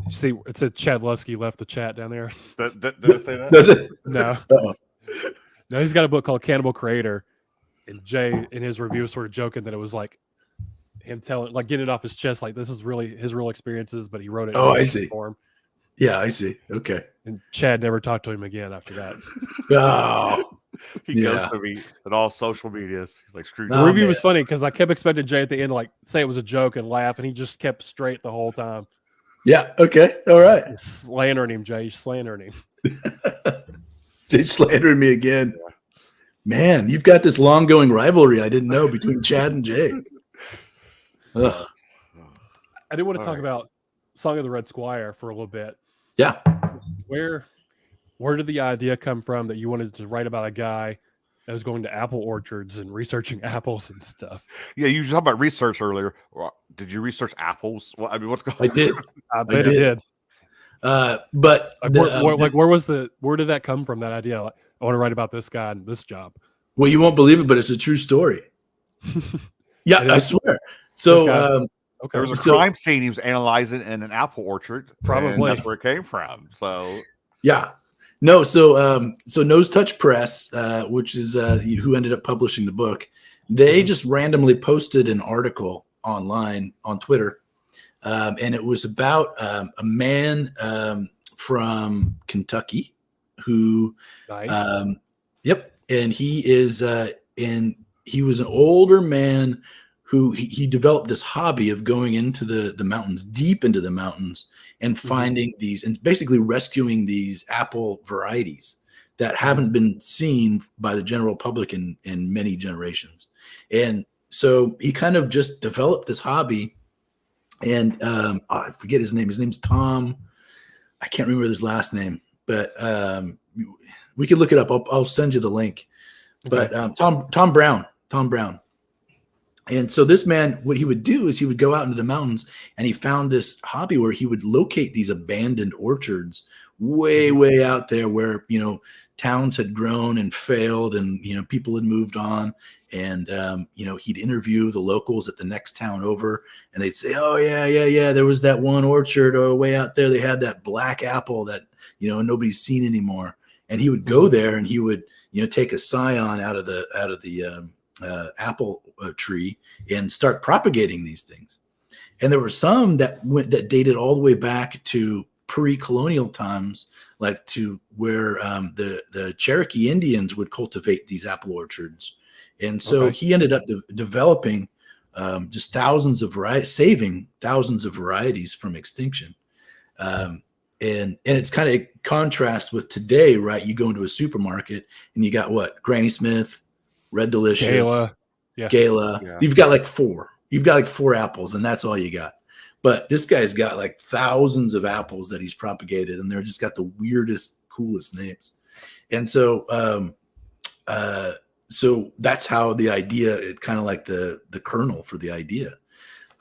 You see, it said Chad Lusky left the chat down there. Did it say that? Does it? No. Uh-oh. No, he's got a book called Cannibal Creator. And Jay, in his review, was sort of joking that it was like him telling, like getting it off his chest, like this is really his real experiences, but he wrote it. Oh, I see. Form. Yeah, I see. Okay. And Chad never talked to him again after that. Oh. He goes to me at all social medias. He's like, screw The review was funny because I kept expecting Jay at the end to like say it was a joke and laugh, and he just kept straight the whole time. Yeah. Okay. All right. You're slandering him, Jay. You're slandering him. Jay's slandering me again. Yeah. Man, you've got this long going rivalry I didn't know between Chad and Jay. Ugh. I did want to talk about Song of the Red Squire for a little bit. Yeah. Where did the idea come from that you wanted to write about a guy that was going to apple orchards and researching apples and stuff? Yeah, you talked about research earlier. Did you research apples? Well, I mean, what's going on? I did. I bet it did. But like, where did that come from? That idea? Like, I want to write about this guy and this job. Well, you won't believe it, but it's a true story. Yeah, I swear. So, there was a crime scene he was analyzing in an apple orchard. Probably that's where it came from. So, yeah, no. So Nosetouch Press, which is who ended up publishing the book, they just randomly posted an article online on Twitter, and it was about a man from Kentucky who, yep, and he is he was an older man who he developed this hobby of going into the mountains, deep into the mountains, and finding these and basically rescuing these apple varieties that haven't been seen by the general public in many generations. And so he kind of just developed this hobby, and I forget his name. His name's Tom. I can't remember his last name, but we can look it up. I'll send you the link. Okay. But Tom Brown. And so this man, what he would do is he would go out into the mountains, and he found this hobby where he would locate these abandoned orchards way out there where, towns had grown and failed, and, people had moved on. And, he'd interview the locals at the next town over, and they'd say, oh, yeah. There was that one orchard way out there. They had that black apple that, nobody's seen anymore. And he would go there, and he would, take a scion out of the apple tree and start propagating these things. And there were some that dated all the way back to pre-colonial times, like to where the Cherokee Indians would cultivate these apple orchards. And so he ended up developing just thousands of varieties, saving thousands of varieties from extinction. And it's kind of contrast with today, right? You go into a supermarket and you got what? Granny Smith, Red Delicious, Gala. Yeah. You've got like four. You've got like 4 apples, and that's all you got. But this guy's got like thousands of apples that he's propagated, and they're just got the weirdest, coolest names. And so, so that's how the idea, it kind of like the kernel for the idea.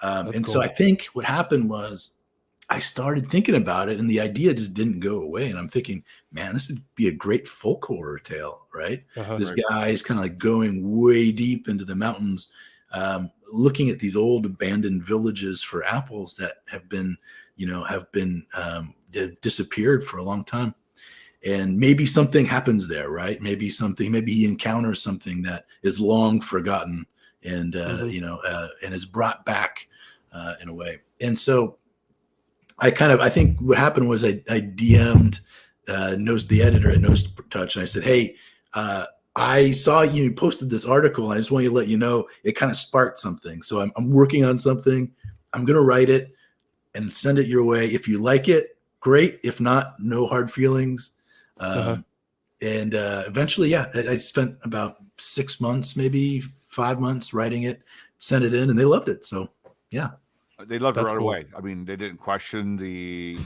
And cool. So I think what happened was I started thinking about it, and the idea just didn't go away. And I'm thinking, man, this would be a great folk horror tale, right? This guy is kind of like going way deep into the mountains, looking at these old abandoned villages for apples that have been disappeared for a long time. And maybe something happens there, right? Maybe he encounters something that is long forgotten and, and is brought back in a way. And so I think what happened was I DM'd the editor at Nosetouch, and I said, hey, I saw you posted this article, and I just want you to let you know it kind of sparked something. So I'm working on something. I'm going to write it and send it your way. If you like it, great. If not, no hard feelings. And eventually, I spent about 6 months, maybe 5 months writing it, sent it in, and they loved it. So, yeah. They loved it That's right cool. away. I mean, they didn't question the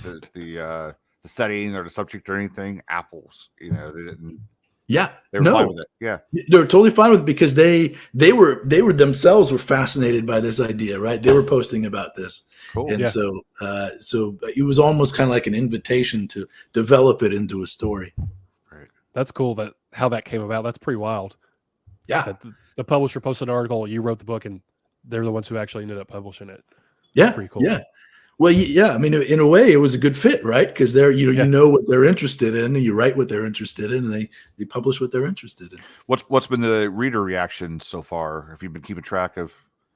setting or the subject or anything. Apples, they didn't. Yeah, They were fine with it. Yeah, they were totally fine with it because they were themselves were fascinated by this idea, right? They were posting about this, cool. and so it was almost kind of like an invitation to develop it into a story. Right. That's cool. How that came about. That's pretty wild. Yeah, That the publisher posted an article. You wrote the book, and they're the ones who actually ended up publishing it. Yeah, pretty cool. Yeah. Well, yeah. I mean, in a way, it was a good fit, right? Because you know what they're interested in, and you write what they're interested in, and they publish what they're interested in. What's been the reader reaction so far? Have you been keeping track of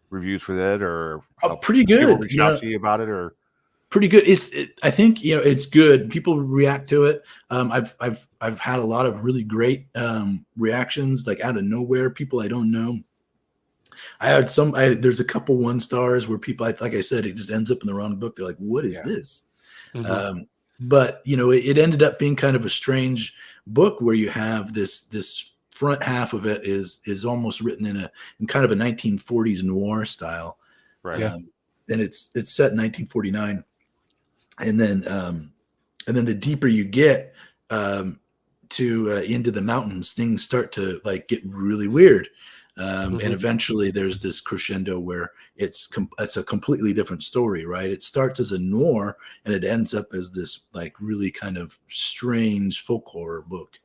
reviews for that, or pretty good? People reach out to you about it, or pretty good. I think it's good. People react to it. I've had a lot of really great reactions, like out of nowhere. People I don't know. I had there's a couple 1 stars where people, like I said, it just ends up in the wrong book. They're like, what is this? Mm-hmm. But it ended up being kind of a strange book where you have this front half of it is almost written in kind of a 1940s noir style. Right. And it's set in 1949. And then the deeper you get to into the mountains, things start to like get really weird. And eventually there's this crescendo where it's a completely different story, right? It starts as a noir and it ends up as this like really kind of strange folk horror book.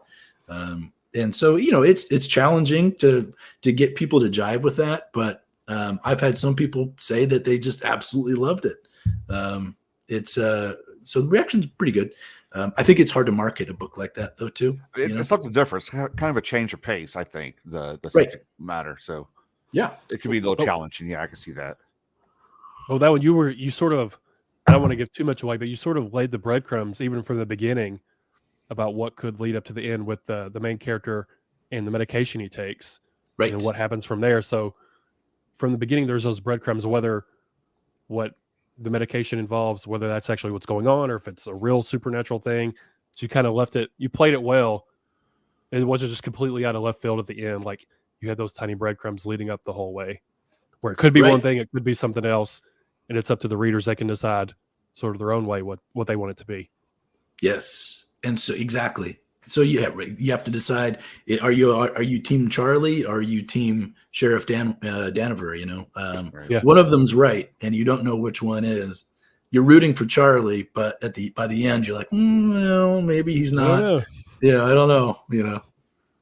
And so, it's challenging to get people to jive with that. But I've had some people say that they just absolutely loved it. So the reaction's pretty good. I think it's hard to market a book like that, though, too. It's something different. It's kind of a change of pace, I think, the subject matter. So, yeah, it could be a little challenging. Yeah, I can see that. Well, that one you sort of, I don't want to give too much away, but you sort of laid the breadcrumbs even from the beginning about what could lead up to the end with the main character and the medication he takes, right? And what happens from there. So, from the beginning, there's those breadcrumbs, whether what the medication involves, whether that's actually what's going on or if it's a real supernatural thing. So you kind of you played it well. It wasn't just completely out of left field at the end. Like you had those tiny breadcrumbs leading up the whole way where it could be one thing, it could be something else. And it's up to the readers. They can decide sort of their own way what they want it to be. Yes. And so exactly. So you have to decide, are you team Charlie? Or are you team Sheriff Danover? One of them's right, and you don't know which one is. You're rooting for Charlie, but by the end, you're like, well, maybe he's not. I don't know.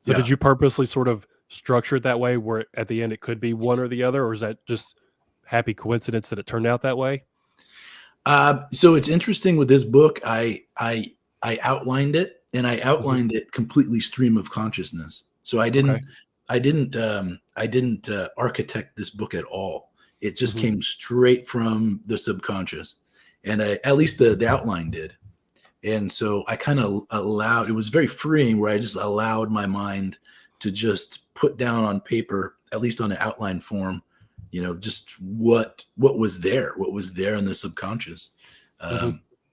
So did you purposely sort of structure it that way, where at the end it could be one or the other, or is that just happy coincidence that it turned out that way? So it's interesting with this book. I outlined it. And I outlined it completely stream of consciousness. So I didn't architect this book at all. It just came straight from the subconscious, and at least the outline did. And so I kind of allowed. It was very freeing, where I just allowed my mind to just put down on paper, at least on an outline form, just what was there in the subconscious,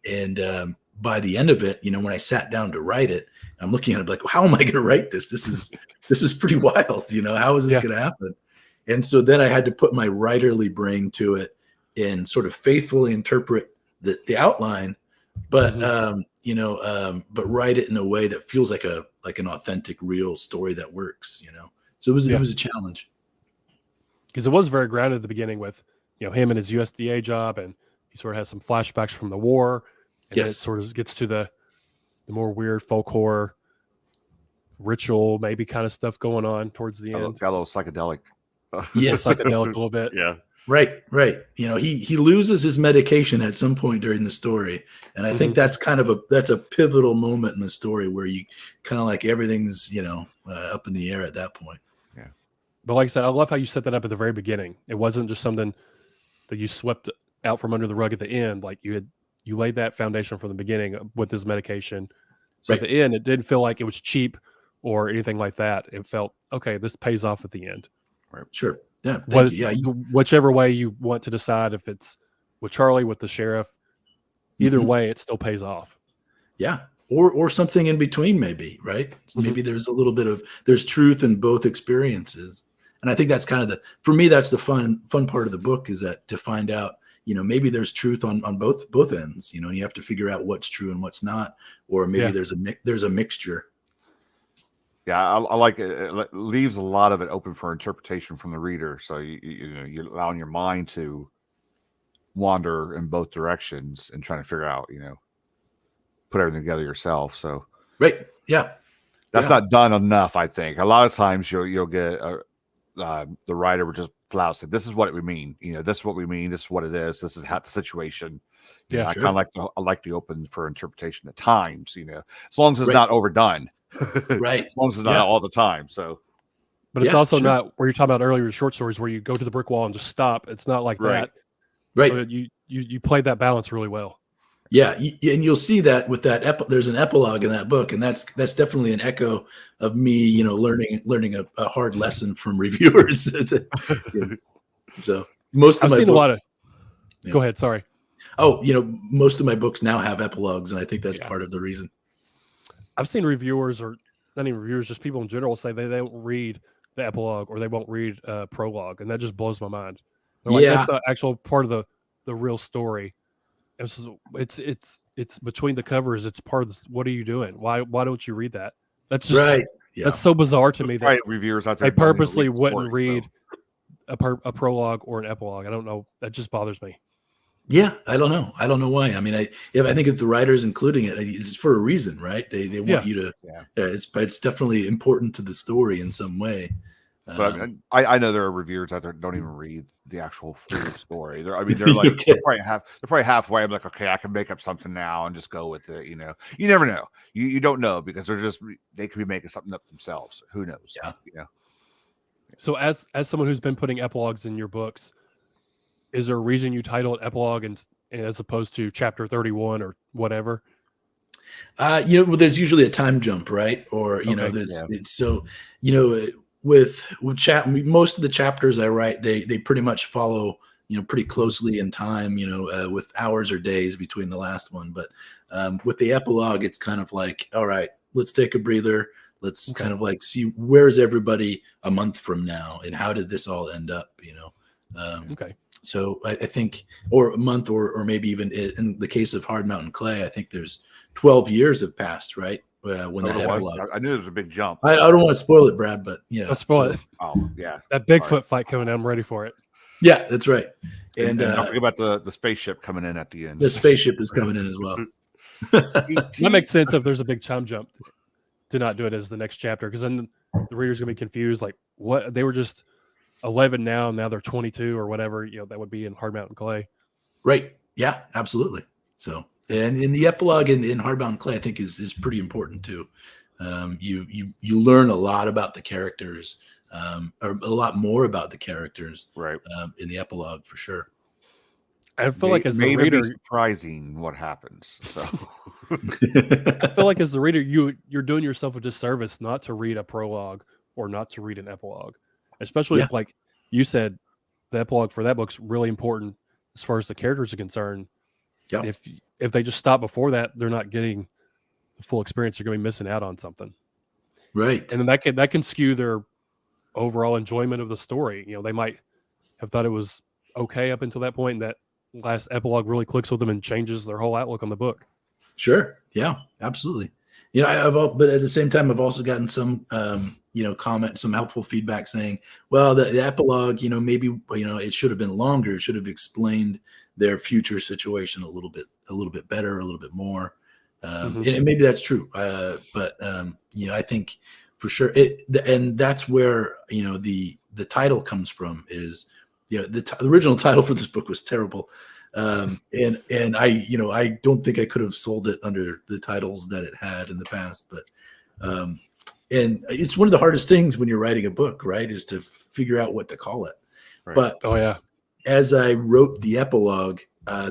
and. By the end of it, when I sat down to write it, I'm looking at it like, how am I going to write this? This is pretty wild. How is this going to happen? And so then I had to put my writerly brain to it and sort of faithfully interpret the outline, but but write it in a way that feels like an authentic, real story that works. So it was a challenge, because it was very grounded at the beginning with him and his USDA job, and he sort of has some flashbacks from the war. And then it sort of gets to the more weird folk horror ritual, maybe kind of stuff going on towards the end. Got a little psychedelic. Yes, psychedelic a little bit. Yeah. Right. He loses his medication at some point during the story, and I think that's a pivotal moment in the story where you kind of like everything's up in the air at that point. Yeah. But like I said, I love how you set that up at the very beginning. It wasn't just something that you swept out from under the rug at the end. Like you laid that foundation from the beginning with this medication. So at the end, it didn't feel like it was cheap or anything like that. It felt, okay, this pays off at the end. Right. Sure. Yeah. Thank you. Yeah. Whichever way you want to decide, if it's with Charlie, with the sheriff, either way, it still pays off. Yeah. Or something in between, maybe, right? So maybe there's a little bit there's truth in both experiences. And I think that's kind of for me, that's the fun part of the book, is that to find out, maybe there's truth on both ends, and you have to figure out what's true and what's not, or maybe there's a mixture. Yeah, I like it. It leaves a lot of it open for interpretation from the reader. So you're allowing your mind to wander in both directions and trying to figure out, put everything together yourself. So right, yeah, that's not done enough. I think a lot of times you'll get the writer would just flat out say, "This is what we mean. This is what we mean. This is what it is. This is how the situation." Yeah, I kind of like the open for interpretation at times. As long as it's not overdone. Right. As long as it's not all the time. So, but it's also not where you're talking about earlier short stories where you go to the brick wall and just stop. It's not like that. Right. So you played that balance really well. Yeah, and you'll see that with that. There's an epilogue in that book, and that's definitely an echo of me, learning a hard lesson from reviewers. So most of I've my seen books, a lot of. Go ahead. Sorry. Oh, most of my books now have epilogues, and I think that's part of the reason. I've seen reviewers, or not even reviewers, just people in general say they don't read the epilogue or they won't read prologue, and that just blows my mind. They're like, that's the actual part of the real story. It's between the covers. It's part of what are you doing? Why don't you read that? That's just right. Yeah. That's so bizarre to me that reviewers out there they purposely wouldn't read a prologue or an epilogue. I don't know. That just bothers me. Yeah, I don't know. I don't know why. I mean, I think if the writer's including it, it's for a reason, right? They want you to. Yeah. It's definitely important to the story in some way. But I know there are reviewers out there that don't even read the actual full story. They're like they're probably halfway. I'm like, okay, I can make up something now and just go with it. You never know. You don't know because they could be making something up themselves. Who knows? Yeah. So as someone who's been putting epilogues in your books, is there a reason you title it epilogue and as opposed to chapter 31 or whatever? Well, there's usually a time jump, right? Or it's so with most of the chapters I write, they pretty much follow pretty closely in time, with hours or days between the last one. But with the epilogue, it's kind of like, all right, let's take a breather. Let's kind of like see where's everybody a month from now and how did this all end up? Okay. So I think, or a month, or maybe even in the case of Hard Mountain Clay, I think there's 12 years have passed, right? When that epilogue. I knew there was a big jump. I don't want to spoil it, Brad, but don't spoil it. Oh yeah, that Bigfoot fight coming in, I'm ready for it. Yeah, that's right. And don't forget about the spaceship coming in at the end. The spaceship is coming in as well. That makes sense if there's a big time jump to not do it as the next chapter, because then the reader's gonna be confused, like what they were just 11 now they're 22 or whatever, that would be in Hard Mountain Clay. Right. Yeah, absolutely. So, and in the epilogue in Hard Mountain Clay, I think is pretty important too. You learn a lot about the characters, or a lot more about the characters, right? In the epilogue for sure. I feel like as the reader, surprising what happens. So I feel like as the reader, you're doing yourself a disservice not to read a prologue or not to read an epilogue. Especially if, like you said, the epilogue for that book's really important as far as the characters are concerned. Yeah. If they just stop before that, they're not getting the full experience. They're going to be missing out on something. Right. And then that can skew their overall enjoyment of the story. They might have thought it was okay up until that point, and that last epilogue really clicks with them and changes their whole outlook on the book. Sure. Yeah, absolutely. But at the same time, I've also gotten some, comment, some helpful feedback saying, well, the epilogue, maybe, it should have been longer. It should have explained their future situation a little bit better, a little bit more. And maybe that's true. But I think for sure and that's where, the title comes from is, the original title for this book was terrible. And I don't think I could have sold it under the titles that it had in the past, but, and it's one of the hardest things when you're writing a book, right, is to figure out what to call it. Right. But as I wrote the epilogue,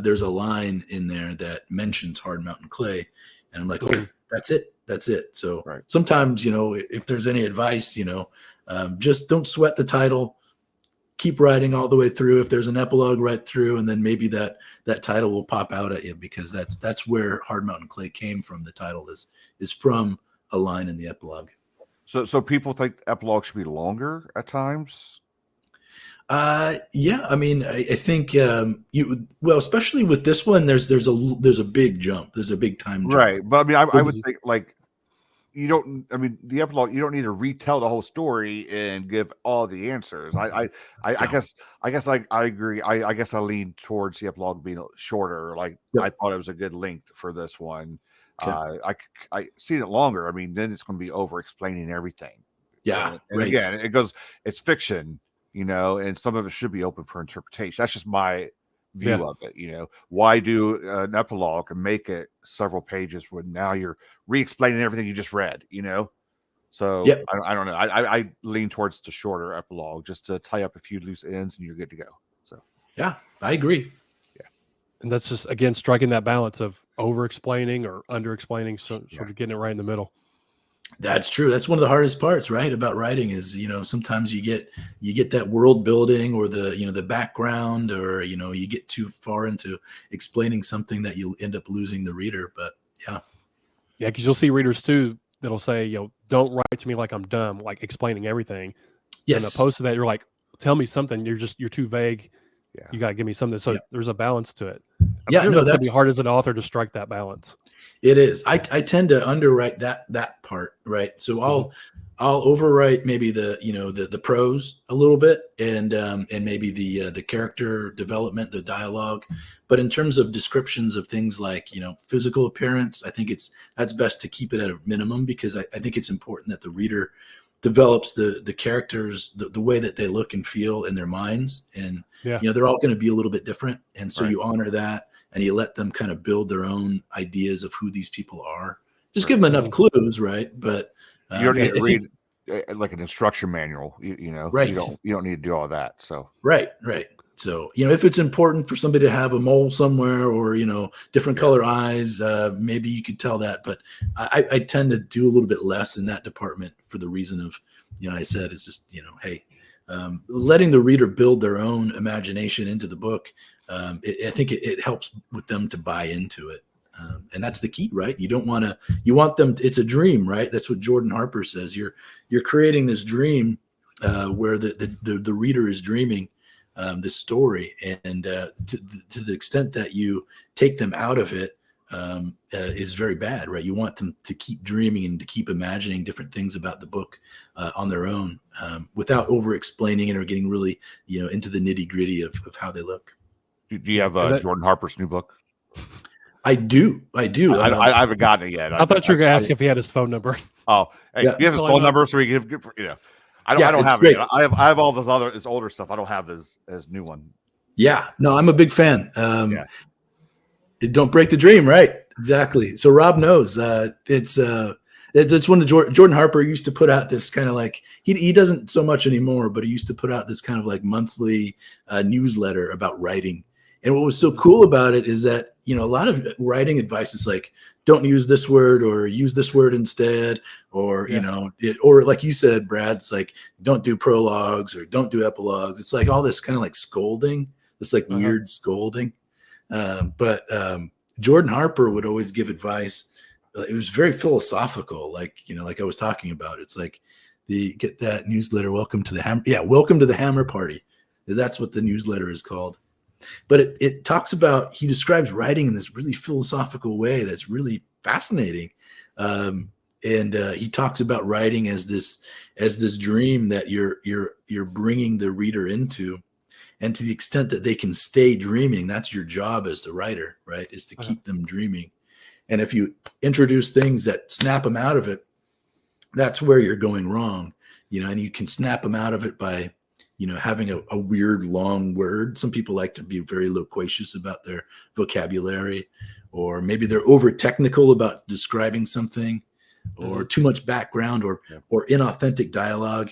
there's a line in there that mentions Hard Mountain Clay, and I'm like, oh, that's it. So sometimes, if there's any advice, just don't sweat the title. Keep writing all the way through. If there's an epilogue, right through, and then maybe that title will pop out at you, because that's where Hard Mountain Clay came from. The title is from a line in the epilogue. So people think epilogue should be longer at times. Yeah, I mean, I think especially with this one, there's a big jump. There's a big time jump. Right. But I mean, I would think like the epilogue, you don't need to retell the whole story and give all the answers. I guess I agree. I guess I lean towards the epilogue being shorter. Like I thought it was a good length for this one. Okay. I seen it longer. I mean, then it's going to be over explaining everything. Yeah. And again, it's fiction, and some of it should be open for interpretation. That's just my view of it. Why do an epilogue and make it several pages when now you're re-explaining everything you just read? So I don't know. I lean towards the shorter epilogue just to tie up a few loose ends and you're good to go. So yeah, I agree. And that's just, again, striking that balance of over-explaining or under-explaining, sort of getting it right in the middle. That's true. That's one of the hardest parts, right, about writing is, sometimes you get that world building or the background, or, you get too far into explaining something that you'll end up losing the reader. But yeah. Yeah, because you'll see readers too that'll say, don't write to me like I'm dumb, like explaining everything. Yes. And opposed to that, you're like, tell me something. You're too vague. Yeah. You got to give me something. So there's a balance to it. I'm sure that's going to be hard as an author to strike that balance. It is. I tend to underwrite that part, right? So I'll overwrite maybe the prose a little bit and maybe the character development, the dialogue. But in terms of descriptions of things like physical appearance, I think that's best to keep it at a minimum, because I think it's important that the reader develops the characters the way that they look and feel in their minds, and they're all going to be a little bit different, and so you honor that. And you let them kind of build their own ideas of who these people are. Just give them enough clues, right? But you don't need to read like an instruction manual. Right? You don't need to do all that. So right. So if it's important for somebody to have a mole somewhere, or different color eyes, maybe you could tell that. But I tend to do a little bit less in that department for the reason of I said it's just hey, letting the reader build their own imagination into the book. I think it helps with them to buy into it. And that's the key, right? You want them, it's a dream, right? That's what Jordan Harper says. You're creating this dream where the reader is dreaming this story. And to the extent that you take them out of it is very bad, right? You want them to keep dreaming and to keep imagining different things about the book on their own without over explaining it or getting really, into the nitty gritty of how they look. Do you have Jordan Harper's new book? I do. I haven't gotten it yet. I thought you were going to ask if he had his phone number. Oh, hey, you have his phone number so we can I don't have it. I have all his older stuff. I don't have his new one. Yeah, no, I'm a big fan. Don't break the dream, right? Exactly. So Rob knows it's when Jordan Harper used to put out this kind of like he doesn't so much anymore, but he used to put out this kind of like monthly newsletter about writing. And what was so cool about it is that a lot of writing advice is like, don't use this word or use this word instead, or or like you said, Brad, it's like don't do prologues or don't do epilogues. It's like all this kind of like scolding, this like weird scolding. But Jordan Harper would always give advice. It was very philosophical, like I was talking about. It's like get that newsletter. Welcome to the Hammer. Yeah, welcome to the Hammer Party. That's what the newsletter is called. But it talks about, he describes writing in this really philosophical way that's really fascinating. And he talks about writing as this dream that you're bringing the reader into. And to the extent that they can stay dreaming, that's your job as the writer, right? Is to keep them dreaming. And if you introduce things that snap them out of it, that's where you're going wrong, and you can snap them out of it by, having a weird long word. Some people like to be very loquacious about their vocabulary, or maybe they're over technical about describing something, or too much background or inauthentic dialogue.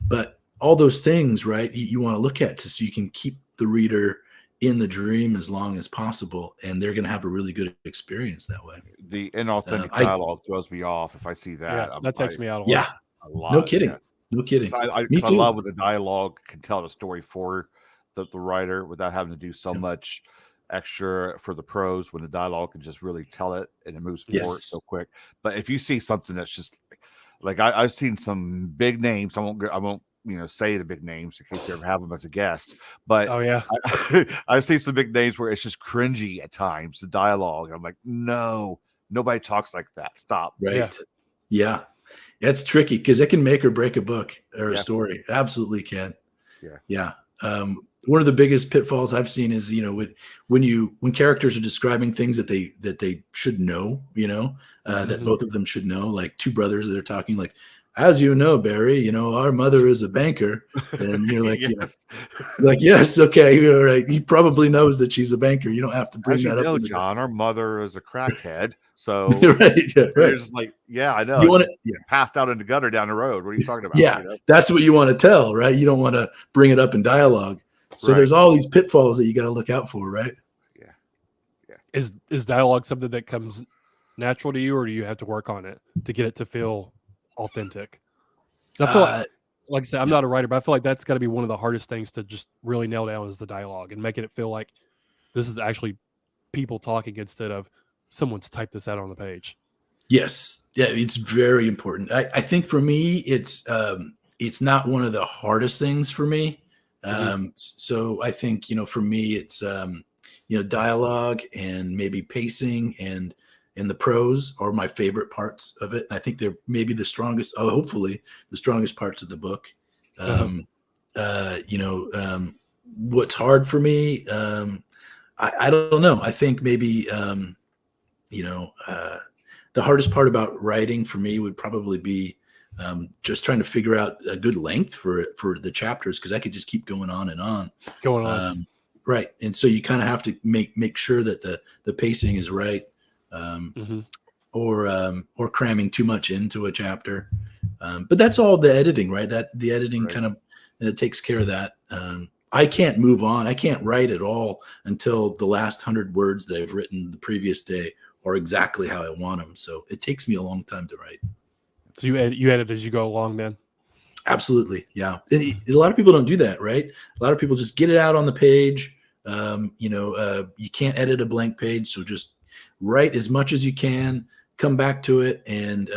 But all those things, right, you want to look at so you can keep the reader in the dream as long as possible, and they're going to have a really good experience that way. The inauthentic dialogue throws me off if I see that. Yeah, that takes me out a lot. No kidding. Yeah. No kidding. Me too. I love when the dialogue can tell the story for the writer without having to do so much extra for the prose, when the dialogue can just really tell it and it moves forward so quick. But if you see something that's just like I've seen some big names, I won't say the big names in case you ever have them as a guest. But Oh yeah, I've seen some big names where it's just cringy at times, the dialogue. I'm like, no, nobody talks like that. Stop. Right. Yeah. That's tricky because it can make or break a book or a story. Absolutely can. Yeah. One of the biggest pitfalls I've seen is, when characters are describing things that they should know, that both of them should know, like two brothers that are talking like, as you know, Barry, our mother is a banker. And you're like, Yes. like, yes, okay, you're right. He probably knows that she's a banker. You don't have to bring As you that up. know, John, our mother is a crackhead. So right. It's like, I know. You want to passed out in the gutter down the road. What are you talking about? Yeah, that's what you want to tell, right? You don't want to bring it up in dialogue. So there's all these pitfalls that you got to look out for, right? Yeah. Is dialogue something that comes natural to you, or do you have to work on it to get it to feel authentic? I feel like I said, I'm not a writer, but I feel like that's got to be one of the hardest things to just really nail down is the dialogue and making it feel like this is actually people talking instead of someone's typed this out on the page. Yes. Yeah, it's very important. I think for me, it's not one of the hardest things for me. So I think, for me, it's, dialogue and maybe pacing and the prose are my favorite parts of it. I think they're maybe the strongest, hopefully the strongest parts of the book. What's hard for me, I don't know. I think maybe, the hardest part about writing for me would probably be just trying to figure out a good length for the chapters, because I could just keep going on and on. Right. And so you kind of have to make sure that the pacing is right, or cramming too much into a chapter. But that's all the editing, right? That the editing kind of takes care of that. I can't move on. I can't write at all until the last 100 words that I've written the previous day are exactly how I want them. So it takes me a long time to write. So you edit as you go along then? Absolutely. Yeah. A lot of people don't do that, right? A lot of people just get it out on the page. You can't edit a blank page. So just write as much as you can, come back to it and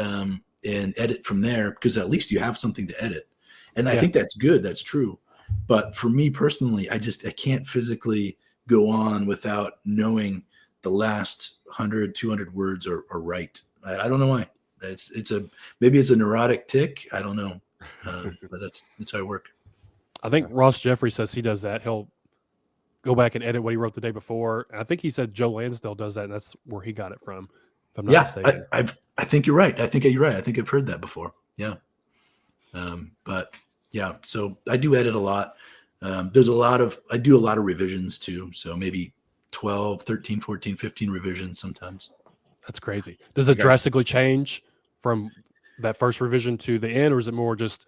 edit from there, because at least you have something to edit. And I think that's good. That's true. But for me personally, I can't physically go on without knowing the last 100, 200 words are right. I don't know why. Maybe it's a neurotic tick. I don't know. But that's how I work. I think Ross Jeffrey says he does that. He'll go back and edit what he wrote the day before. I think he said Joe Lansdale does that, and that's where he got it from. If I'm not mistaken. I think you're right. I think you're right. I think I've heard that before. Yeah. But yeah, so I do edit a lot. I do a lot of revisions too. So maybe 12, 13, 14, 15 revisions sometimes. That's crazy. Does it drastically change from that first revision to the end, or is it more just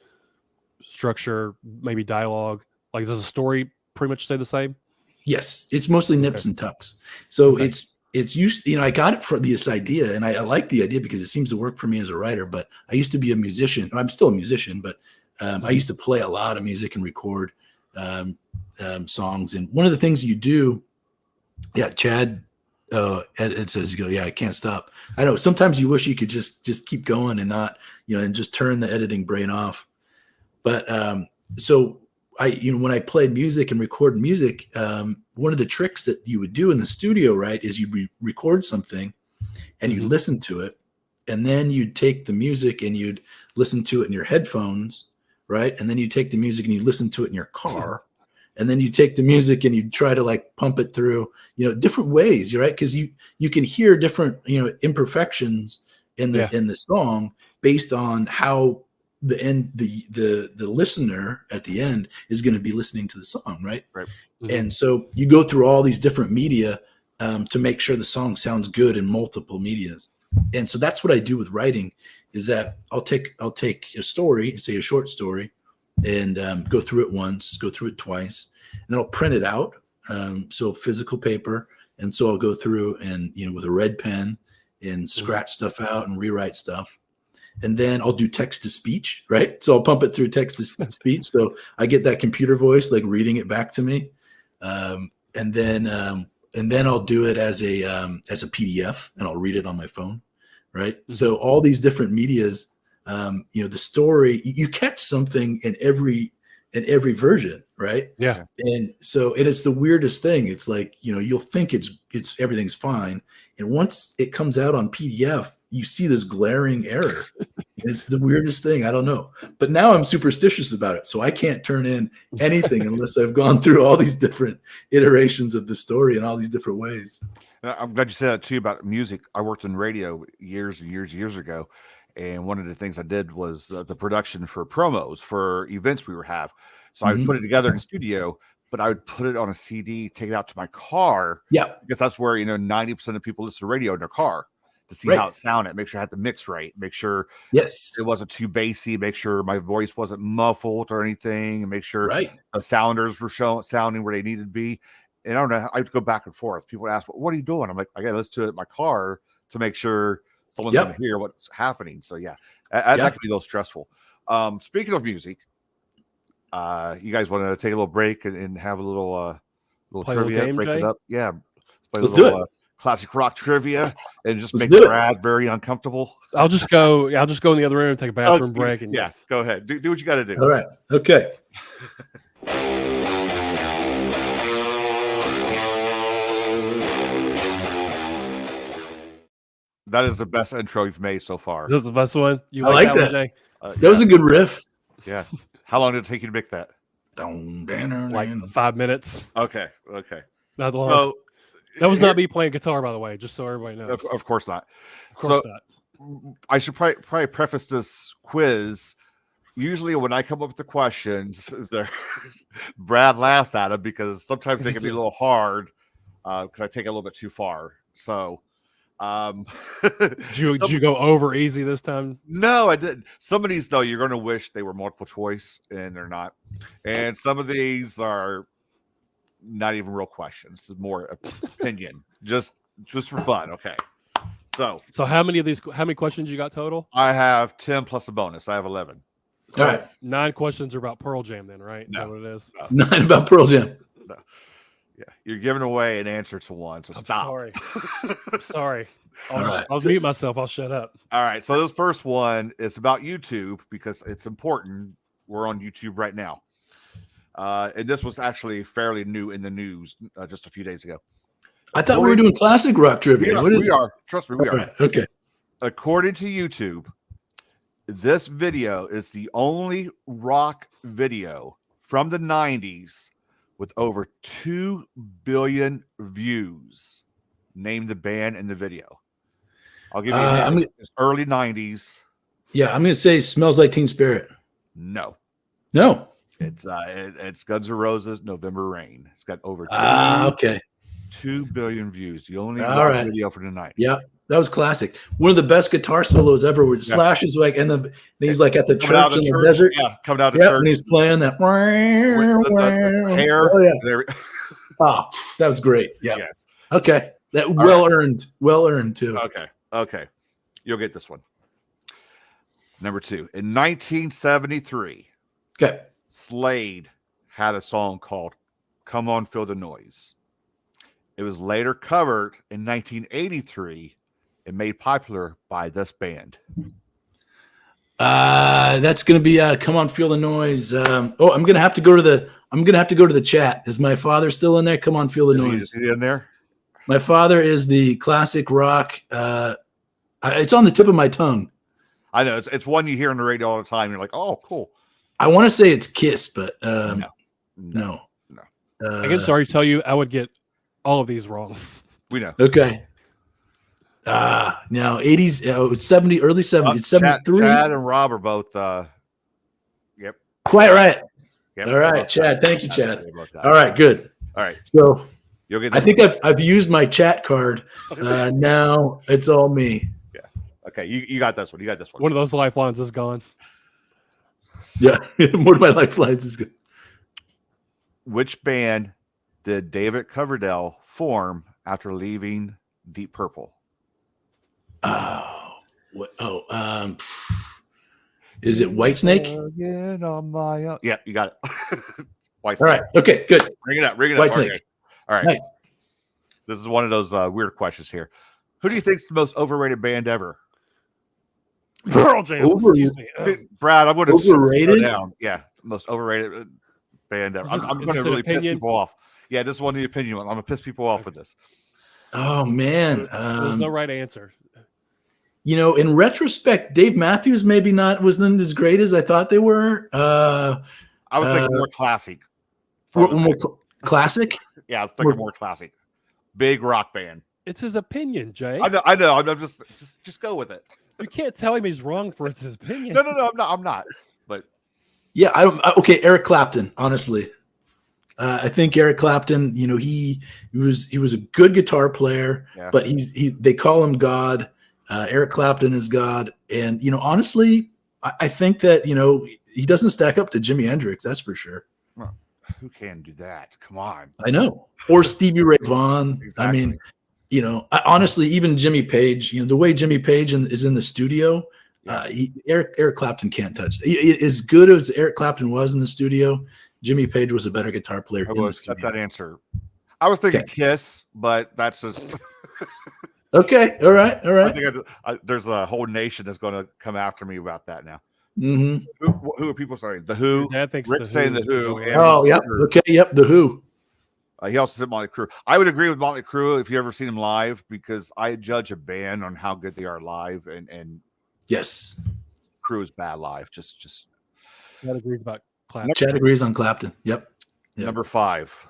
structure, maybe dialogue? Like, does the story pretty much stay the same? Yes, it's mostly nips and tucks. So it's usually, I got it for this idea, and I like the idea because it seems to work for me as a writer. But I used to be a musician. I'm still a musician, but I used to play a lot of music and record songs. And one of the things you do, Chad, it says, I can't stop. I know sometimes you wish you could just keep going and not, and just turn the editing brain off. But so when I played music and recorded music, one of the tricks that you would do in the studio, right, is you record something and you listen to it, and then you'd take the music and you'd listen to it in your headphones, right? And then you take the music and you listen to it in your car. And then you take the music and you try to pump it through, different ways, right? Because you can hear different, imperfections in the song based on how the listener at the end is going to be listening to the song, right? Right. And so you go through all these different media to make sure the song sounds good in multiple medias. And so that's what I do with writing, is that I'll take a story, say a short story, and go through it once, go through it twice, and then I'll print it out. So physical paper. And so I'll go through and, with a red pen and scratch stuff out and rewrite stuff. And then I'll do text to speech, right? So I'll pump it through text to speech. So I get that computer voice, reading it back to me. And then I'll do it as a PDF, and I'll read it on my phone. Right. So all these different medias, the story, you catch something in every version, right? Yeah. And so it's the weirdest thing. It's like, you'll think it's everything's fine, and once it comes out on PDF, you see this glaring error. And it's the weirdest thing. I don't know. But now I'm superstitious about it, so I can't turn in anything unless I've gone through all these different iterations of the story in all these different ways. I'm glad you said that too about music. I worked in radio years and years ago, and one of the things I did was the production for promos for events we would have. So I would put it together in the studio, but I would put it on a CD, take it out to my car. Yeah, because that's where 90% of people listen to radio in their car to see how it sounded, make sure I had the mix right, make sure it wasn't too bassy, make sure my voice wasn't muffled or anything, and make sure the sounders were sounding where they needed to be. And I don't know, I'd go back and forth. People would ask, what are you doing? I'm like, I got to listen to it in my car to make sure someone's going to hear what's happening. So that can be a little stressful. Speaking of music, you guys want to take a little break and have a little trivia, game, break Jay? it up? Yeah. Let's do it. Classic rock trivia and just Let's make Brad very uncomfortable. I'll just go in the other room and take a bathroom break. And go ahead. Do what you got to do. All right. Okay. That is the best intro you've made so far. That's the best one. I like that. Jay? That was a good riff. Yeah. How long did it take you to make that? Like 5 minutes. Okay. Not long. So, that was not me playing guitar, by the way, just so everybody knows. Of course not. Of course not. I should probably preface this quiz. Usually when I come up with the questions, Brad laughs at them because sometimes they can be a little hard because I take it a little bit too far. So did you go over easy this time? No, I didn't. Some of these, though, you're going to wish they were multiple choice, and they're not. And some of these are not even real questions. It's more opinion, just for fun. Okay. So how many questions you got total? I have 10 plus a bonus. I have 11. So all right. 9 questions are about Pearl Jam then, right? No. Is that what it is? No. 9 about Pearl Jam. No. Yeah. You're giving away an answer to one, so stop. Sorry. I'm sorry. Right. I'll mute myself. I'll shut up. All right. So this first one is about YouTube because it's important. We're on YouTube right now. And this was actually fairly new in the news just a few days ago. I thought we were doing classic rock trivia. We are. Trust me, we are. Right. Okay. According to YouTube, this video is the only rock video from the 90s with over 2 billion views. Name the band in the video. I'll give you it's early 90s. Yeah, I'm going to say Smells Like Teen Spirit. No. It's Guns N' Roses, November Rain. It's got over 2 billion views. The only video for the night. Yeah, that was classic. One of the best guitar solos ever. Where Slash is like, and he's like at the church in the desert. Yeah, coming out of church. And he's playing that. With the hair. Oh, yeah. Oh, that was great. Yeah. Yes. Okay. That well earned too. Okay. You'll get this one. Number 2. In 1973. Okay. Slade had a song called Come On Feel the Noise. It was later covered in 1983 and made popular by this band. That's going to be Come On Feel the Noise. I'm going to have to go to the chat. Is my father still in there? Come On Feel the Noise. Is he in there? My father is the classic rock. It's on the tip of my tongue. I know it's one you hear on the radio all the time. You're like, oh, cool. I want to say it's Kiss, but no. I can sorry tell you, I would get all of these wrong. We know. Okay. Now 80s, 70, early 70s, 73. Chad and Rob are both. Yep. Quite right. Yep. All right, Chad. Thank you, Chad. All right, good. All right. So you'll get. I think I've used my chat card. Now it's all me. Yeah. Okay. You got this one. You got this one. One of those lifelines is gone. Yeah. One of my lifelines is good. Which band did David Coverdale form after leaving Deep Purple? Is it Whitesnake? Yeah, you got it. Whitesnake. All right. Okay, good. Bring it up. Whitesnake. Okay. All right. Nice. This is one of those weird questions here. Who do you think is the most overrated band ever? Pearl Jam. Excuse me. Brad, I'm going to overrated. down. Yeah, most overrated band ever. I'm going to really piss people off. Yeah, this is one of the opinion one. I'm going to piss people off with this. Oh man, there's no right answer. You know, in retrospect, Dave Matthews maybe wasn't as great as I thought they were. I was thinking more classic. More classic? Yeah, I was thinking more classic. Big rock band. It's his opinion, Jay. I know. I'm just go with it. You can't tell him he's wrong for it's his opinion. No. I'm not. But yeah, I don't. Okay, Eric Clapton. Honestly, I think Eric Clapton. You know, he was a good guitar player, but they call him God. Eric Clapton is God, and you know, honestly, I think that he doesn't stack up to Jimi Hendrix. That's for sure. Well, who can do that? Come on. I know. Or Stevie Ray Vaughan. Exactly. I mean, honestly, even Jimmy Page. You know, the way Jimmy Page is in the studio, Eric Clapton can't touch. As good as Eric Clapton was in the studio, Jimmy Page was a better guitar player. I will accept that answer. I was thinking Kiss, but that's just. Okay. All right. I think there's a whole nation that's going to come after me about that now. Mm-hmm. Who are people saying? The Who? Rick saying the Who. Oh, yeah. Okay. Yep. The Who. He also said Motley Crue. I would agree with Motley Crue if you ever seen them live, because I judge a band on how good they are live, and yes, Crue is bad live. Just Chad agrees about Clapton. Chad agrees on Clapton. Yep. Number 5,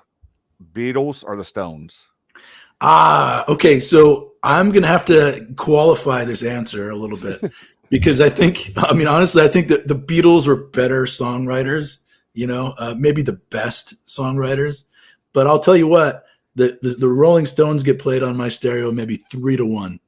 Beatles or the Stones? Okay. So I'm gonna have to qualify this answer a little bit because honestly, I think that the Beatles were better songwriters. Maybe the best songwriters. But I'll tell you what, the Rolling Stones get played on my stereo maybe 3-1.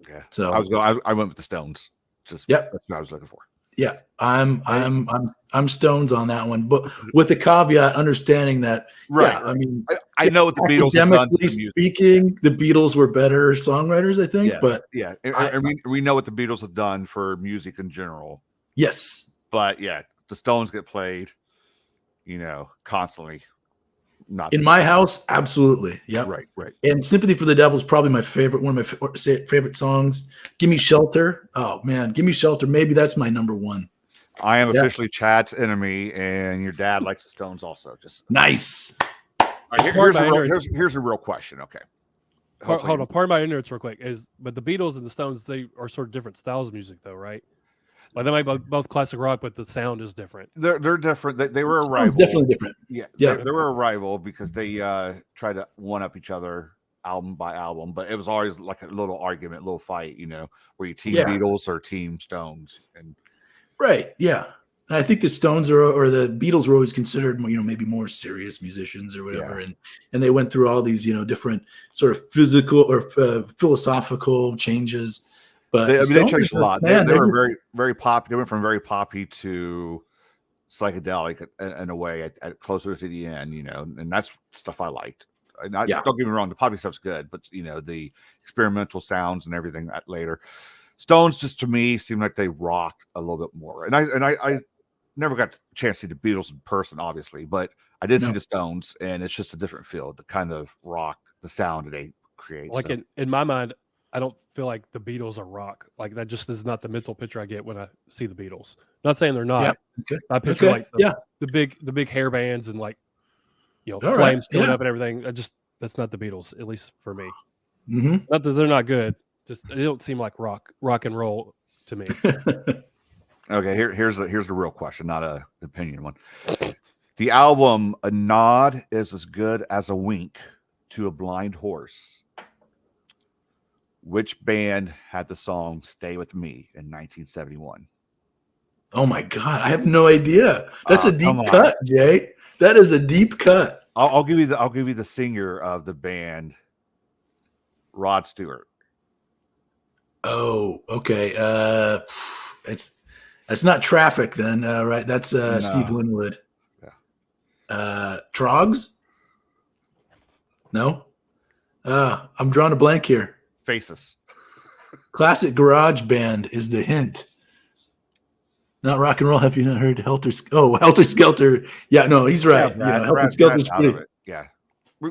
Yeah. So I went with the Stones. That's what I was looking for. Yeah, I'm Stones on that one, but with the caveat, understanding that. Right. Yeah, I mean, I know what the Beatles have done. Academically speaking, the Beatles were better songwriters, I think. But we know what the Beatles have done for music in general. Yes. But the Stones get played, constantly. Not in my house, absolutely. Yeah. Right. And Sympathy for the Devil is probably one of my favorite songs. Give Me Shelter. Oh man, Give Me Shelter. Maybe that's my number 1. I am officially Chad's enemy, and your dad likes the Stones also. Just nice. All right, here's a real question. Okay. Hold on. Part of my ignorance real quick but the Beatles and the Stones, they are sort of different styles of music though, right? Like they might be both classic rock, but the sound is different. They're different. They were a rival. Definitely different. Yeah. They were a rival because they tried to one up each other album by album, but it was always like a little argument, a little fight, where you team Beatles or team Stones. And right. Yeah. And I think the Stones or the Beatles were always considered, maybe more serious musicians or whatever. Yeah. And they went through all these, different sort of physical or philosophical changes. But they changed a lot. They were very, very pop. They went from very poppy to psychedelic in a way at closer to the end, and that's stuff I liked. Don't get me wrong, the poppy stuff's good, but the experimental sounds and everything later. Stones just to me seemed like they rocked a little bit more, and I never got a chance to see the Beatles in person, obviously, but I did see the Stones, and it's just a different feel, the kind of rock, the sound that they create. Like in my mind, I don't feel like the Beatles are rock. Like that just is not the mental picture I get when I see the Beatles. Not saying they're not. Yeah. Okay. I picture the big hair bands and flames coming up and everything. That's not the Beatles, at least for me. Mm-hmm. Not that they're not good. Just they don't seem like rock and roll to me. Okay, here's the real question, not an opinion one. The album "A Nod Is as Good as a Wink to a Blind Horse." Which band had the song "Stay With Me" in 1971? Oh my God, I have no idea. That's a deep cut, Jay. That is a deep cut. I'll give you the singer of the band, Rod Stewart. Oh, okay. It's not Traffic then, right? That's Steve Winwood. Yeah. Trogs? No. I'm drawing a blank here. Faces. Classic garage band is the hint. Not rock and roll. Have you not heard Helter Skelter? Yeah, no, he's right. Helter Skelter's pretty. Yeah.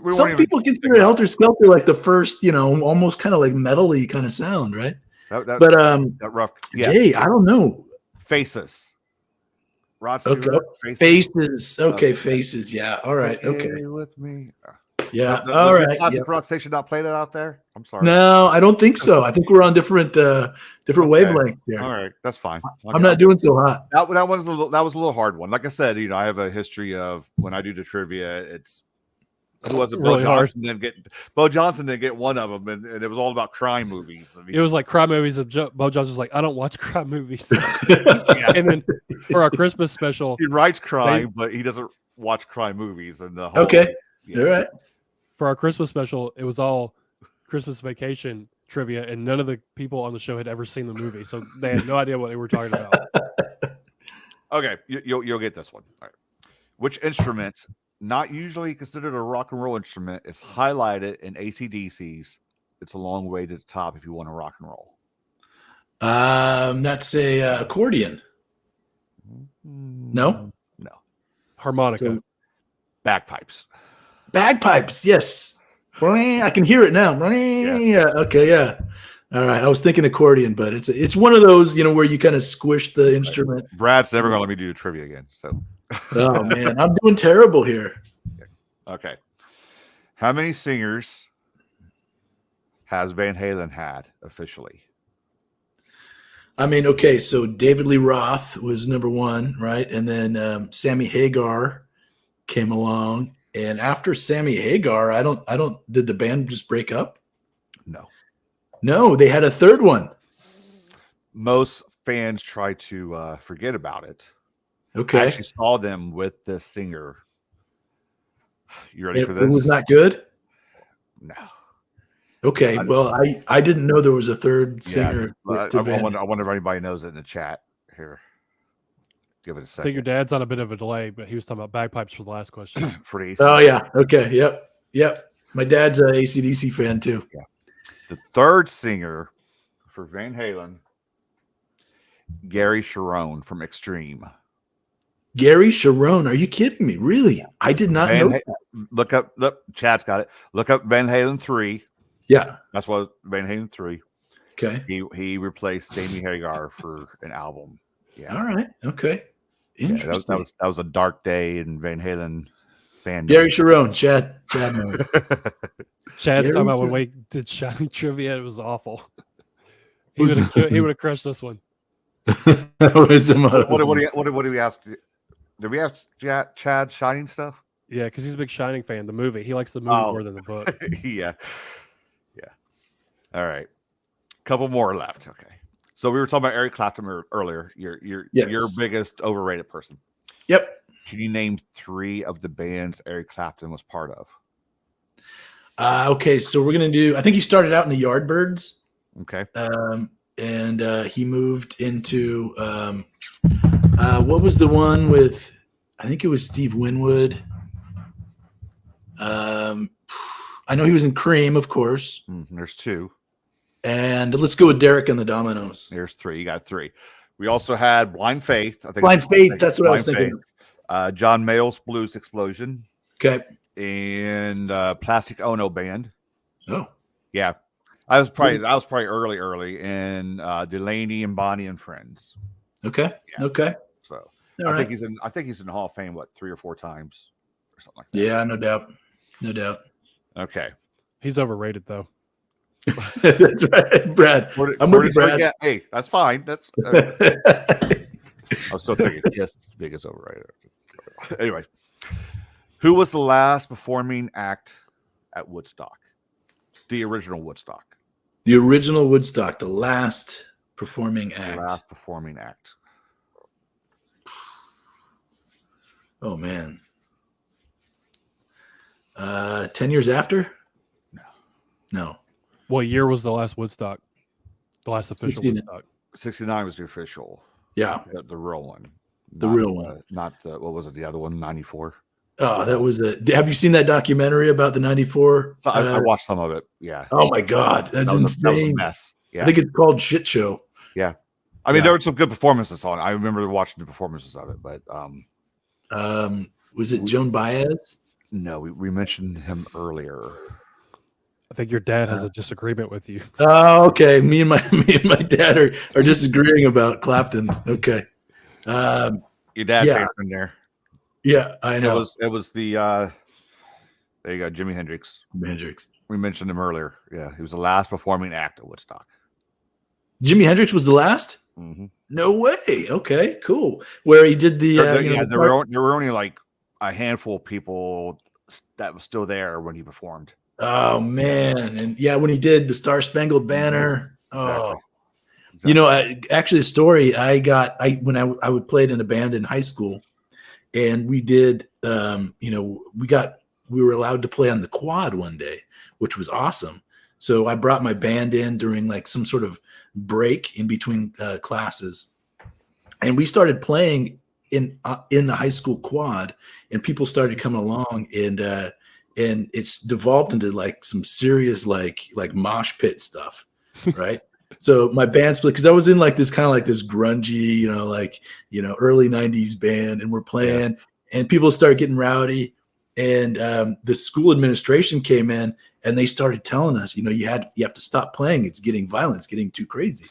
Some people consider Helter Skelter like the first, almost kind of like metal-y kind of sound, right? That rough. Yeah. Jay, I don't know. Faces. Rod Stewart. Okay. Faces. Okay, Faces. Yeah. All right. Okay. With me. Yeah. All right. Classic rock station not play that out there? I'm sorry. No, I don't think so. I think we're on different wavelengths here. All right, that's fine. I'm not doing so hot. That was a little hard one. Like I said, I have a history of when I do the trivia, it's who was it? Really Bo Johnson didn't get one of them, and it was all about crime movies. It was like crime movies. Bo Johnson was like, I don't watch crime movies. Yeah. And then for our Christmas special, he writes crime, but he doesn't watch crime movies. And the whole, okay, all right. For our Christmas special, it was all Christmas Vacation trivia, and none of the people on the show had ever seen the movie, so they had no idea what they were talking about. Okay, you'll get this one. All right. Which instrument, not usually considered a rock and roll instrument, is highlighted in AC/DC's "It's a Long Way to the Top" if you want to rock and roll? That's a accordion. No. Harmonica. Bagpipes. Bagpipes. Yes. I can hear it now. Yeah. Okay. Yeah. All right. I was thinking accordion, but it's one of those, where you kind of squish the instrument. Brad's never going to let me do trivia again. So. Oh man, I'm doing terrible here. Okay. How many singers has Van Halen had officially? I mean, okay, so David Lee Roth was number one, right? And then Sammy Hagar came along. And after Sammy Hagar, did the band just break up? No, they had a third one. Most fans try to forget about it. Okay. I actually saw them with this singer. You ready for this? It was not good? No. Okay. Well, I didn't know there was a third singer. I wonder if anybody knows it in the chat here. Give it a second. I think your dad's on a bit of a delay, but he was talking about bagpipes for the last question. For the Oh, yeah. Okay. Yep. My dad's an AC/DC fan, too. Yeah. The third singer for Van Halen, Gary Cherone from Extreme. Gary Cherone? Are you kidding me? Really? I did not know that. Look, Chad's got it. Look up Van Halen 3. Yeah. That's what Van Halen 3. Okay. He replaced Sammy Hagar for an album. Yeah. All right. Okay. Interesting. Yeah, that was a dark day in Van Halen fan. Gary Cherone, Chad. Chad's talking about when we did Shining Trivia. It was awful. He would have crushed this one. What do we ask? Did we ask Chad Shining stuff? Yeah, because he's a big Shining fan. The movie. He likes the movie more than the book. Yeah. All right. Couple more left. Okay. So we were talking about Eric Clapton earlier. Your biggest overrated person. Yep. Can you name 3 of the bands Eric Clapton was part of? Okay, so we're gonna do. I think he started out in the Yardbirds. Okay. And he moved into what was the one with? I think it was Steve Winwood. I know he was in Cream, of course. There's 2. And let's go with Derek and the Dominoes. There's 3. You got 3. We also had Blind Faith. Blind Faith. That's what I was thinking. John Mayall's Blues Explosion. Okay. And Plastic Ono Band. Oh. Yeah. I was probably early, and Delaney and Bonnie and Friends. Okay. Yeah. Okay. So I think he's in the Hall of Fame 3 or 4 times or something like that. Yeah, no doubt. Okay. He's overrated though. That's right, Brad. I'm with you, Brad. Hey, that's fine. I was still thinking Kiss is big as overrated. Anyway, who was the last performing act at Woodstock? The original Woodstock. The original Woodstock, the last performing act. Oh man. 10 years after? No. What year was the last Woodstock? The last official 69. Woodstock? 69 was the official. Yeah. The real one. The real one. Not what was it? The other one, 94. Oh, that was have you seen that documentary about the 94? I watched some of it. Yeah. Oh my God. That's insane. That was a mess. Yeah. I think it's called Shit Show. Yeah. I mean, there were some good performances on it. I remember watching the performances of it, but was it Joan Baez? No, we mentioned him earlier. I think your dad has a disagreement with you. Oh, okay. Me and my dad are disagreeing about Clapton. Okay. Your dad's yeah. answering there. Yeah, I know. It was the there you go, Jimi Hendrix. Hendrix. We mentioned him earlier. Yeah, he was the last performing act at Woodstock. Jimi Hendrix was the last? Mm-hmm. No way. Okay, cool. Where he did the there were only like a handful of people that was still there when he performed. Oh man, and yeah, when he did the Star Spangled Banner. Exactly. You know, actually, a story when I would play in a band in high school, and we did, we were allowed to play on the quad one day, which was awesome. So I brought my band in during like some sort of break in between classes, and we started playing in the high school quad, and people started coming along, and it's devolved into like some serious like mosh pit stuff, right? So my band split because I was in like this kind of like this grungy, early 90s band, and we're playing, and people started getting rowdy, and the school administration came in and they started telling us, you have to stop playing. It's getting violent. It's getting too crazy.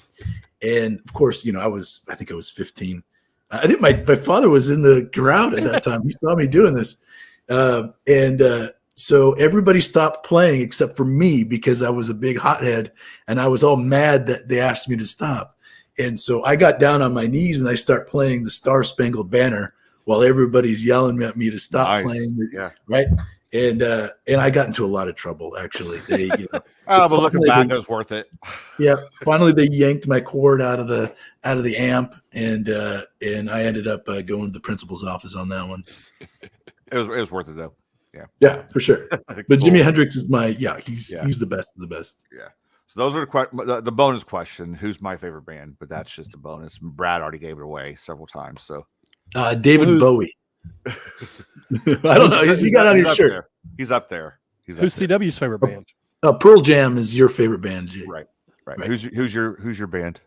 And of course, I think I was 15. I think my father was in the crowd at that time. He saw me doing this. So everybody stopped playing except for me because I was a big hothead and I was all mad that they asked me to stop. And so I got down on my knees and I start playing the Star Spangled Banner while everybody's yelling at me to stop playing. Yeah. Right. And I got into a lot of trouble actually. They, but looking back, it was worth it. Yeah. Finally they yanked my cord out of the amp and I ended up going to the principal's office on that one. It was worth it though. Yeah, for sure. But cool. Jimi Hendrix is he's the best of the best. Yeah. So those are the bonus question. Who's my favorite band? But that's just a bonus. Brad already gave it away several times. So David Bowie. I don't know. He got on his shirt. There. He's up there. Who's CW's favorite band? Pearl Jam is your favorite band, Jay. Right. Who's your band?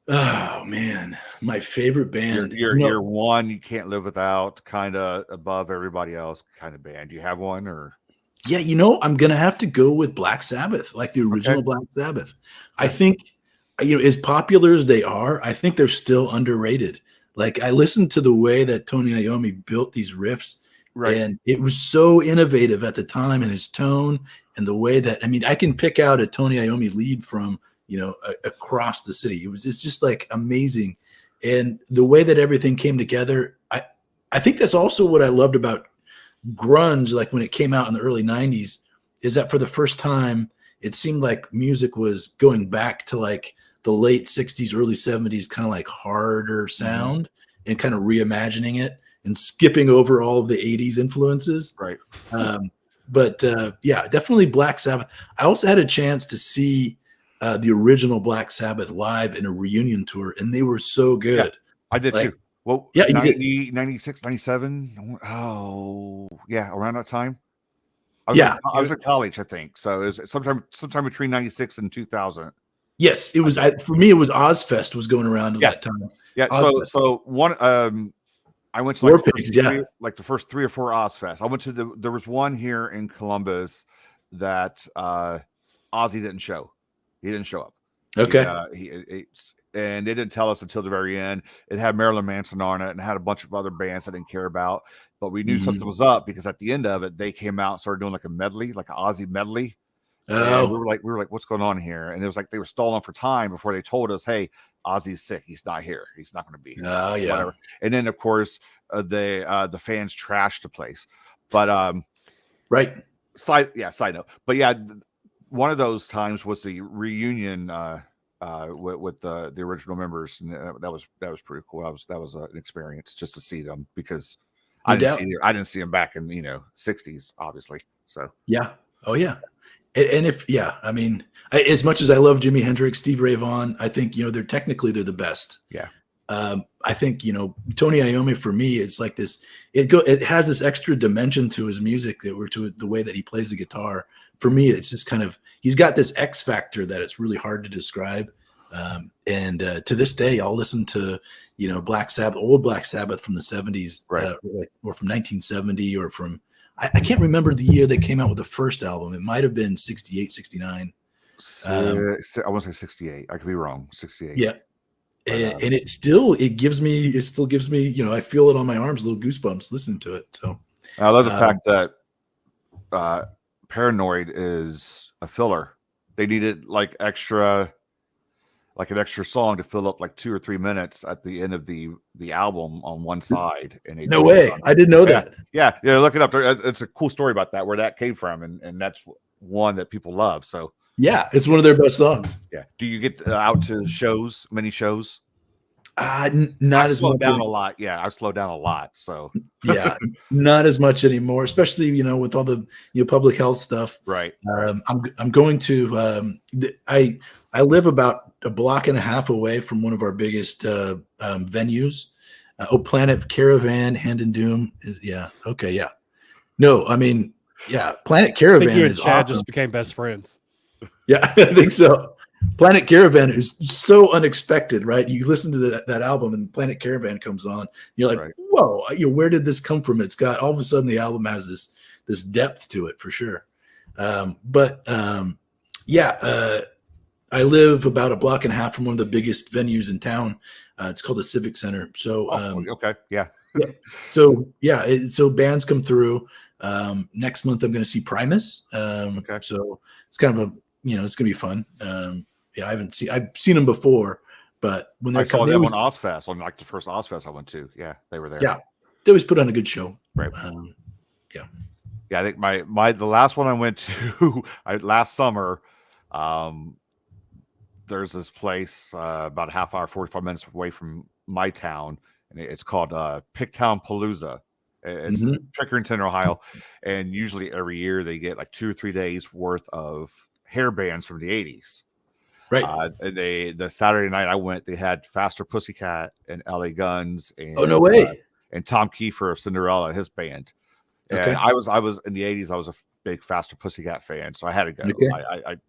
Oh man, my favorite band. You're one you can't live without, kind of above everybody else kind of band. Do you have one or? Yeah, I'm gonna have to go with Black Sabbath, like the original Black Sabbath. I think, as popular as they are, I think they're still underrated. Like I listened to the way that Tony Iommi built these riffs, and it was so innovative at the time, and his tone and the way that I can pick out a Tony Iommi lead from across the city. It's just like amazing. And the way that everything came together, I think that's also what I loved about grunge, like when it came out in the early 90s, is that for the first time, it seemed like music was going back to like the late 60s, early 70s, kind of like harder sound and kind of reimagining it and skipping over all of the 80s influences. Right. But definitely Black Sabbath. I also had a chance to see the original Black Sabbath live in a reunion tour, and they were so good. Yeah, I did too. Well, 96, 97. Oh, yeah, around that time. I was at college, I think. So it was sometime between 96 and 2000. Yes, it was. For me, it was Ozfest was going around at that time. Yeah. Ozfest. So one, I went to like the first 3 or 4 Ozfest. I went to there was one here in Columbus that Ozzy didn't show. He didn't show up. Okay. And they didn't tell us until the very end. It had Marilyn Manson on it and had a bunch of other bands I didn't care about. But we knew something was up because at the end of it, they came out and started doing like a medley, like an Ozzy medley. And we were like, what's going on here? And it was like they were stalling for time before they told us, hey, Ozzy's sick. He's not here. He's not going to be here. Oh, yeah. Whatever. And then, of course, the fans trashed the place. But right. Side note. But yeah, one of those times was the reunion with the original members, and that was pretty cool. That was an experience just to see them because I didn't see them back in 60s, obviously. So yeah, oh yeah, and as much as I love Jimi Hendrix, Stevie Ray Vaughan, I think they're the best. Yeah. I think Tony Iommi for me, it's like this. It has this extra dimension to his music to the way that he plays the guitar. For me, it's just kind of he's got this X factor that it's really hard to describe. And to this day, I'll listen to Black Sabbath, old Black Sabbath from the 70s, right, or from 1970, or from I can't remember the year they came out with the first album. It might have been 68, 69. I want to say 68. I could be wrong. 68. Yeah. And it still gives me, I feel it on my arms, little goosebumps listening to it. So I love the fact that Paranoid is a filler. They needed like an extra song to fill up like 2 or 3 minutes at the end of the album on one side. And no way, I didn't know that. Yeah, look it up. It's a cool story about that, where that came from, and that's one that people love. So yeah, it's one of their best songs. Yeah. Do you get out to shows, many shows? Not as much. Down a lot. Yeah, I've slowed down a lot. So yeah, not as much anymore, especially with all the public health stuff. Right. I'm going to I live about a block and a half away from one of our biggest venues. Planet Caravan, Hand and Doom is okay, yeah. No, I mean, yeah, Planet Caravan. I think you and is Chad awesome. just became best friends. Yeah, I think so. Planet Caravan is so unexpected, right? You listen to that album and Planet Caravan comes on. You're like, whoa, where did this come from? It's got all of a sudden the album has this depth to it for sure. I live about a block and a half from one of the biggest venues in town. It's called the Civic Center. So okay, yeah. So bands come through. Next month I'm going to see Primus. Okay. So it's kind of it's going to be fun. I've seen them before, but when I saw them on Ozfest, on like the first Ozfest I went to. Yeah, they were there. Yeah, they always put on a good show. Right. Yeah, I think the last one I went to last summer. There's this place about a half hour, 45 minutes away from my town, and it's called Picktown Palooza. It's Pickerington, Ohio, and usually every year they get like 2 or 3 days worth of hair bands from the 80s. Right. And the Saturday night I went, they had Faster Pussycat and LA Guns and no way. And Tom Kiefer of Cinderella, his band. And I was in the 80s, I was a big Faster Pussycat fan, so I had to go. Okay.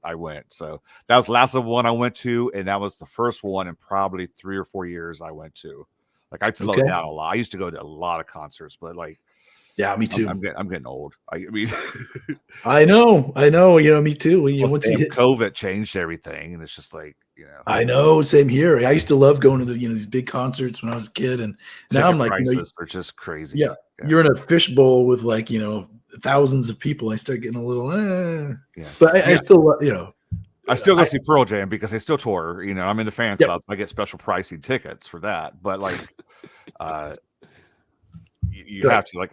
I went. So that was the last one I went to, and that was the first one in probably 3 or 4 years I went to. Like I'd slow down a lot. I used to go to a lot of concerts, but like, yeah, me too. I'm getting old. I mean, I know. Me too. Once COVID changed everything, and it's just like, I know. Same here. I used to love going to these big concerts when I was a kid, and now I'm like, prices are just crazy. Yeah, you're in a fishbowl with like thousands of people. I start getting a little, but I still, I still go see Pearl Jam because they still tour. I'm in the fan club. I get special pricing tickets for that. But like, you have to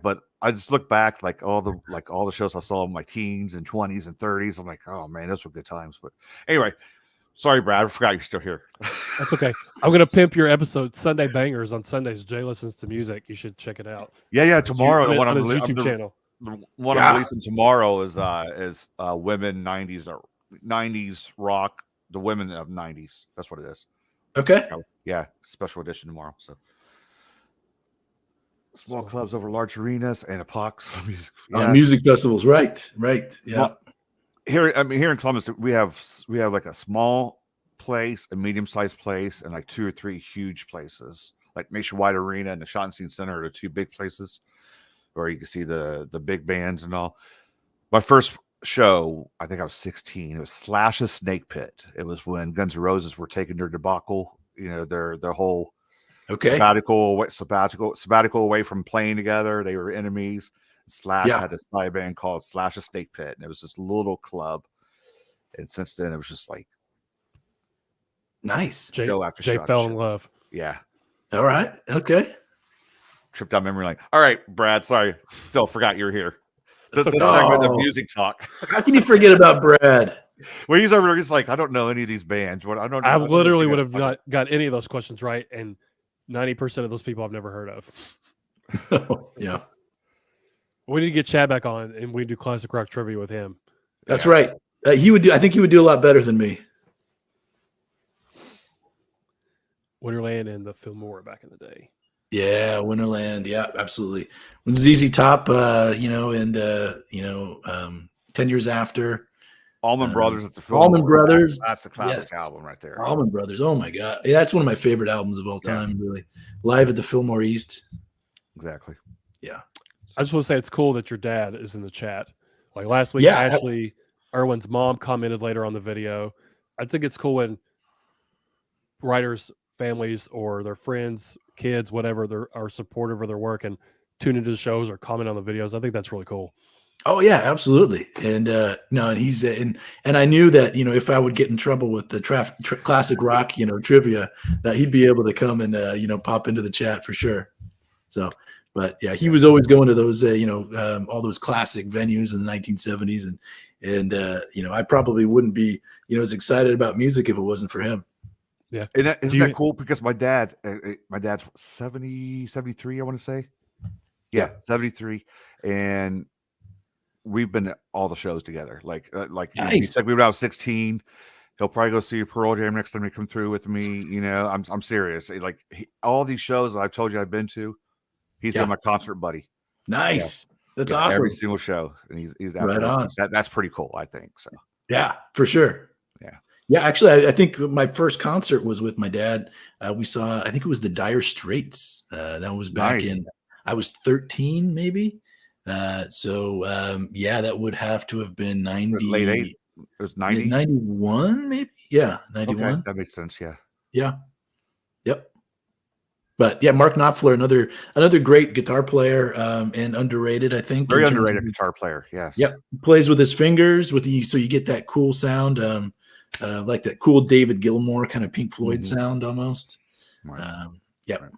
but I just look back like all the shows I saw in my teens and 20s and 30s. I'm like, oh man, those were good times. But anyway, sorry, Brad, I forgot you're still here. That's okay. I'm gonna pimp your episode Sunday Bangers on Sundays. Jay listens to music. You should check it out. Yeah. Tomorrow, the one on his YouTube channel. The one I'm releasing tomorrow is women 90s rock, the women of 90s. That's what it is. Okay. Yeah, special edition tomorrow. So small clubs over large arenas and epochs. Music festivals, right? Yeah. Well, here in Columbus, we have like a small place, a medium-sized place, and like 2 or 3 huge places. Like Nationwide Arena and the Schottenstein Center are the 2 big places where you can see the big bands and all. My first show, I think I was 16. It was Slash's Snake Pit. It was when Guns N' Roses were taking their debacle, their whole sabbatical away from playing together. They were enemies. Slash had this side band called Slash's Snake Pit, and it was this little club. And since then, it was just like nice. Jay fell in love. Yeah. All right. Okay. Trip down memory lane. All right, Brad. Sorry, still forgot you were here. This segment of music talk. How can you forget about Brad? Well, he's over there. He's like, I don't know any of these bands. I literally would have got any of those questions right, and 90% of those people I've never heard of. Yeah. We need to get Chad back on, and we do classic rock trivia with him. That's right. I think he would do a lot better than me. Winterland and the Fillmore back in the day. Yeah, Winterland. Yeah, absolutely. When ZZ Top, 10 years after. Allman Brothers at the Fillmore. Allman Brothers. That's a classic album right there. Allman Brothers. Oh my God. Yeah, that's one of my favorite albums of all time, really. Live at the Fillmore East. Exactly. Yeah. I just want to say it's cool that your dad is in the chat. Like last week, Yeah. Ashley Irwin's mom commented later on the video. I think it's cool when writers, families, or their friends, kids, whatever, are supportive of their work and tune into the shows or comment on the videos. I think that's really cool. Oh yeah, absolutely. And no, and he's and I knew that, you know, if I would get in trouble with the classic rock, you know, trivia, that he'd be able to come and you know, pop into the chat for sure. So, but yeah, he was always going to those you know, all those classic venues in the 1970s, and you know, I probably wouldn't be, you know, as excited about music if it wasn't for him. Yeah. And isn't that cool? Because my dad's 70, 73, I want to say. Yeah, 73. And we've been at all the shows together. Like Nice. he said, we were out 16. He'll probably go see Pearl Jam next time he come through with me. You know, I'm serious. Like all these shows that I've told you I've been to, he's been my concert buddy. Nice. That's awesome. Every single show. And he's right on. That's pretty cool, I think. So yeah, for sure. Yeah, actually, I think my first concert was with my dad. We saw, I think it was the Dire Straits. That was back in, I was 13, maybe. So yeah, that would have to have been 90. Late 80s. It was 90? 91, maybe? Yeah, 91. Okay, that makes sense, yeah. Yeah. Yep. But yeah, Mark Knopfler, another great guitar player, and underrated, I think. Very underrated guitar player, yes. Yep. Plays with his fingers so you get that cool sound. Like that cool David Gilmour kind of Pink Floyd sound almost. Right. Yeah. Right.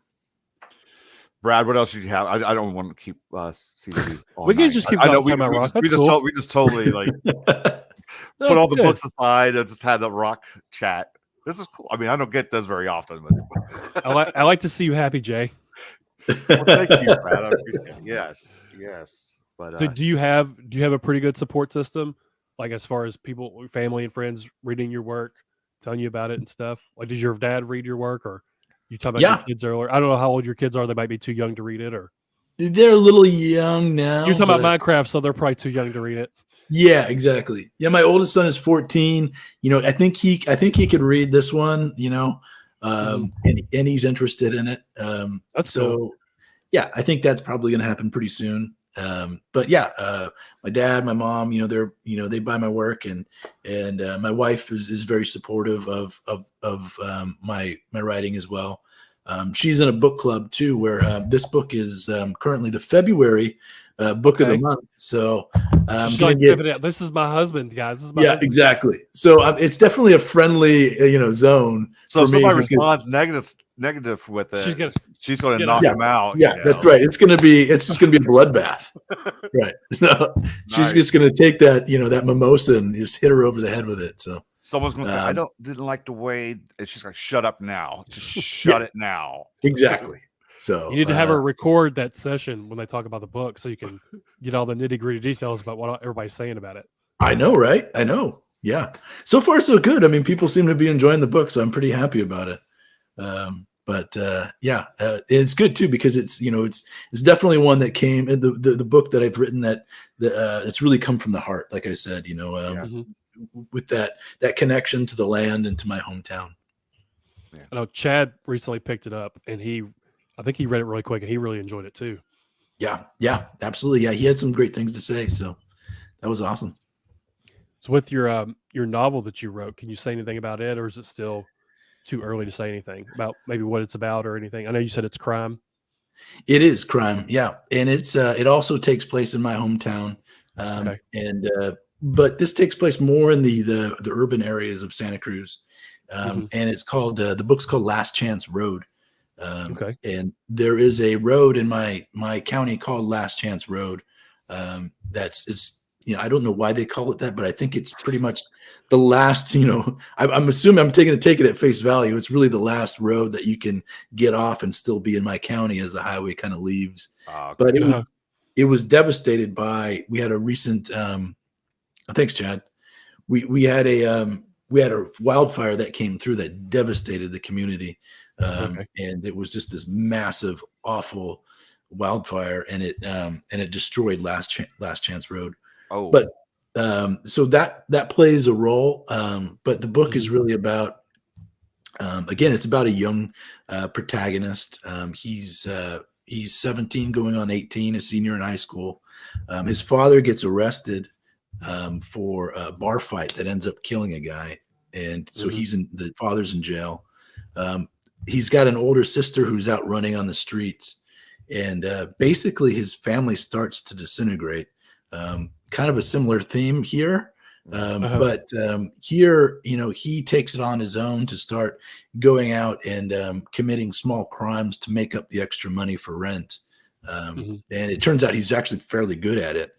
Brad, what else did you have? I don't want to keep CW all we can night. just keep talking about rock. We just totally like put all the books aside and just had the rock chat. This is cool. I mean, I don't get this very often, but I like to see you happy, Jay. Well, thank you, Brad. I appreciate it. Yes. But so do you have a pretty good support system? Like as far as people, family and friends reading your work, telling you about it and stuff? Like, did your dad read your work, or you talk about your kids earlier? I don't know how old your kids are. They might be too young to read it, or they're a little young now. You're talking about Minecraft, so they're probably too young to read it. Yeah, exactly. Yeah, my oldest son is 14. You know, I think he could read this one. You know, and he's interested in it. That's so cool. Yeah, I think that's probably going to happen pretty soon. But yeah, my dad, my mom, they buy my work, and my wife is very supportive of my writing as well. She's in a book club too, where this book is currently the February book of the month. So this is my husband, guys. This is my husband. Exactly. So it's definitely a friendly zone. So if somebody responds negative with it, she's going to knock him out. Yeah, that's right. It's just gonna be a bloodbath. Right. So she's just gonna take that that mimosa and just hit her over the head with it. So someone's gonna say, didn't like the way, and she's like, shut up now. Just shut it now. Exactly. So you need to have her record that session when they talk about the book, so you can get all the nitty-gritty details about what everybody's saying about it. I know, right? I know. Yeah. So far, so good. I mean, people seem to be enjoying the book, so I'm pretty happy about it. It's good too, because it's definitely one that came in the book that I've written that it's really come from the heart. Like I said, with that connection to the land and to my hometown. Yeah. I know Chad recently picked it up, and I think he read it really quick, and he really enjoyed it too. Yeah, absolutely. Yeah, he had some great things to say, so that was awesome. So with your novel that you wrote, can you say anything about it, or is it still too early to say anything about maybe what it's about or anything? I know you said it's crime. It is crime, yeah, and it also takes place in my hometown, but this takes place more in the urban areas of Santa Cruz, and it's called the book's called Last Chance Road. And there is a road in my county called Last Chance Road. I don't know why they call it that, but I think it's pretty much the last, I'm assuming I'm taking it at face value. It's really the last road that you can get off and still be in my county as the highway kind of leaves. But it was devastated we had a recent, thanks, Chad. We had a wildfire that came through that devastated the community. And it was just this massive, awful wildfire, and it destroyed Last Chance Road. Oh, but so that plays a role. But the book is really about, again, it's about a young protagonist. He's He's 17 going on 18, a senior in high school. His father gets arrested for a bar fight that ends up killing a guy. And so the father's in jail. He's got an older sister who's out running on the streets. And basically his family starts to disintegrate. Kind of a similar theme here. But here, he takes it on his own to start going out and committing small crimes to make up the extra money for rent. And it turns out he's actually fairly good at it.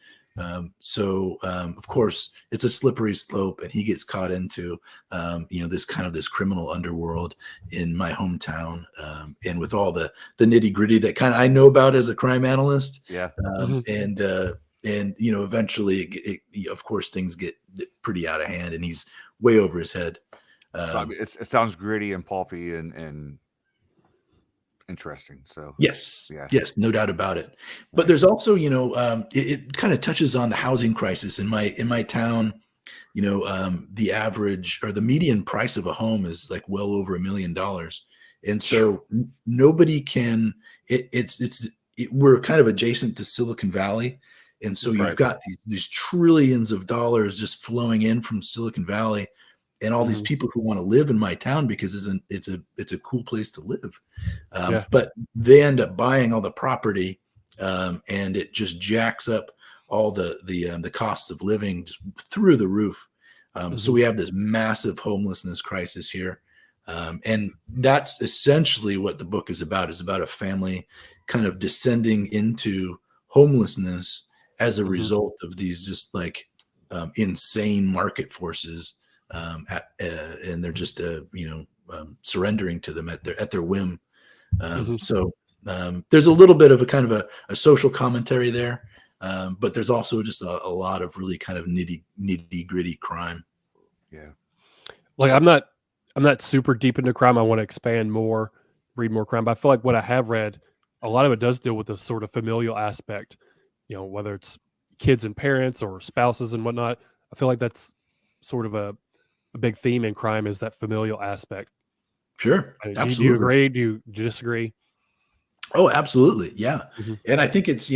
So of course, it's a slippery slope, and he gets caught into, this criminal underworld in my hometown, and with all the nitty gritty that kind of I know about as a crime analyst. Yeah. And eventually, of course, things get pretty out of hand, and he's way over his head. So, it sounds gritty and pulpy and interesting. So yes, no doubt about it. But there's also, it kind of touches on the housing crisis in my town. The average or the median price of a home is like well over $1 million, and so nobody can. We're kind of adjacent to Silicon Valley. And so you've got these trillions of dollars just flowing in from Silicon Valley, and all these people who want to live in my town because it's a cool place to live. But they end up buying all the property, and it just jacks up all the costs of living just through the roof. So we have this massive homelessness crisis here. And that's essentially what the book is about a family kind of descending into homelessness as a result of these just like insane market forces, and they're just surrendering to them at their whim. So there's a little bit of a kind of a social commentary there, but there's also just a lot of really kind of nitty gritty crime. Yeah, like I'm not super deep into crime. I want to expand more, read more crime. But I feel like what I have read, a lot of it does deal with this sort of familial aspect. Whether it's kids and parents or spouses and whatnot. I feel like that's sort of a big theme in crime, is that familial aspect. Sure. Absolutely. Do you agree? Do you disagree? Oh, absolutely. Yeah. And I think it's,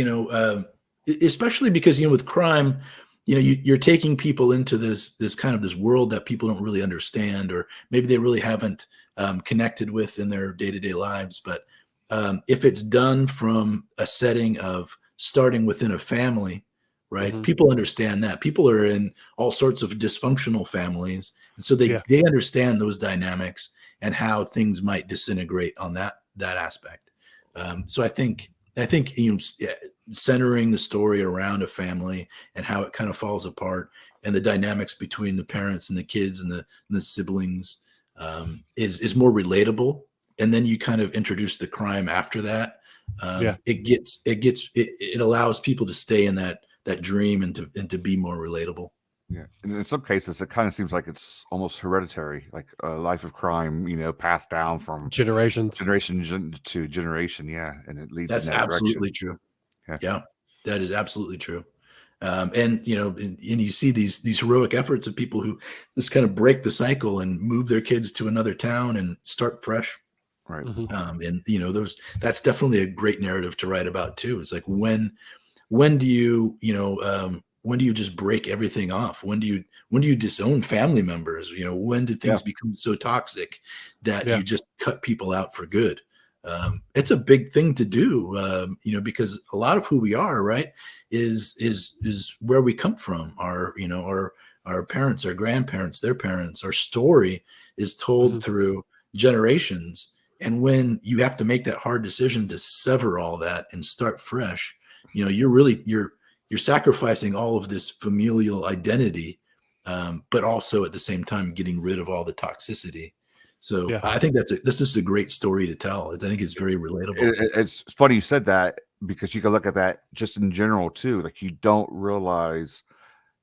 especially because, with crime, you're taking people into this kind of this world that people don't really understand, or maybe they really haven't connected with in their day-to-day lives. But if it's done from a setting of starting within a family, right? People understand that. People are in all sorts of dysfunctional families. And so they understand those dynamics and how things might disintegrate on that aspect. So I think centering the story around a family and how it kind of falls apart, and the dynamics between the parents and the kids and the siblings is more relatable. And then you kind of introduce the crime after that. It allows people to stay in that dream and to be more relatable. Yeah, and in some cases, it kind of seems like it's almost hereditary, like a life of crime, passed down from generation to generation. Yeah, and it leads. That's in that absolutely direction. True. Yeah, that is absolutely true. And you see these heroic efforts of people who just kind of break the cycle and move their kids to another town and start fresh. Right. And that's definitely a great narrative to write about too. It's like when do you just break everything off? When do you disown family members? When do things become so toxic that you just cut people out for good? It's a big thing to do, because a lot of who we are, right, is where we come from. Our parents, our grandparents, their parents. Our story is told through generations. And when you have to make that hard decision to sever all that and start fresh, you're sacrificing all of this familial identity, but also at the same time getting rid of all the toxicity. So I think this is a great story to tell. I think it's very relatable. It's funny you said that, because you can look at that just in general too. Like, you don't realize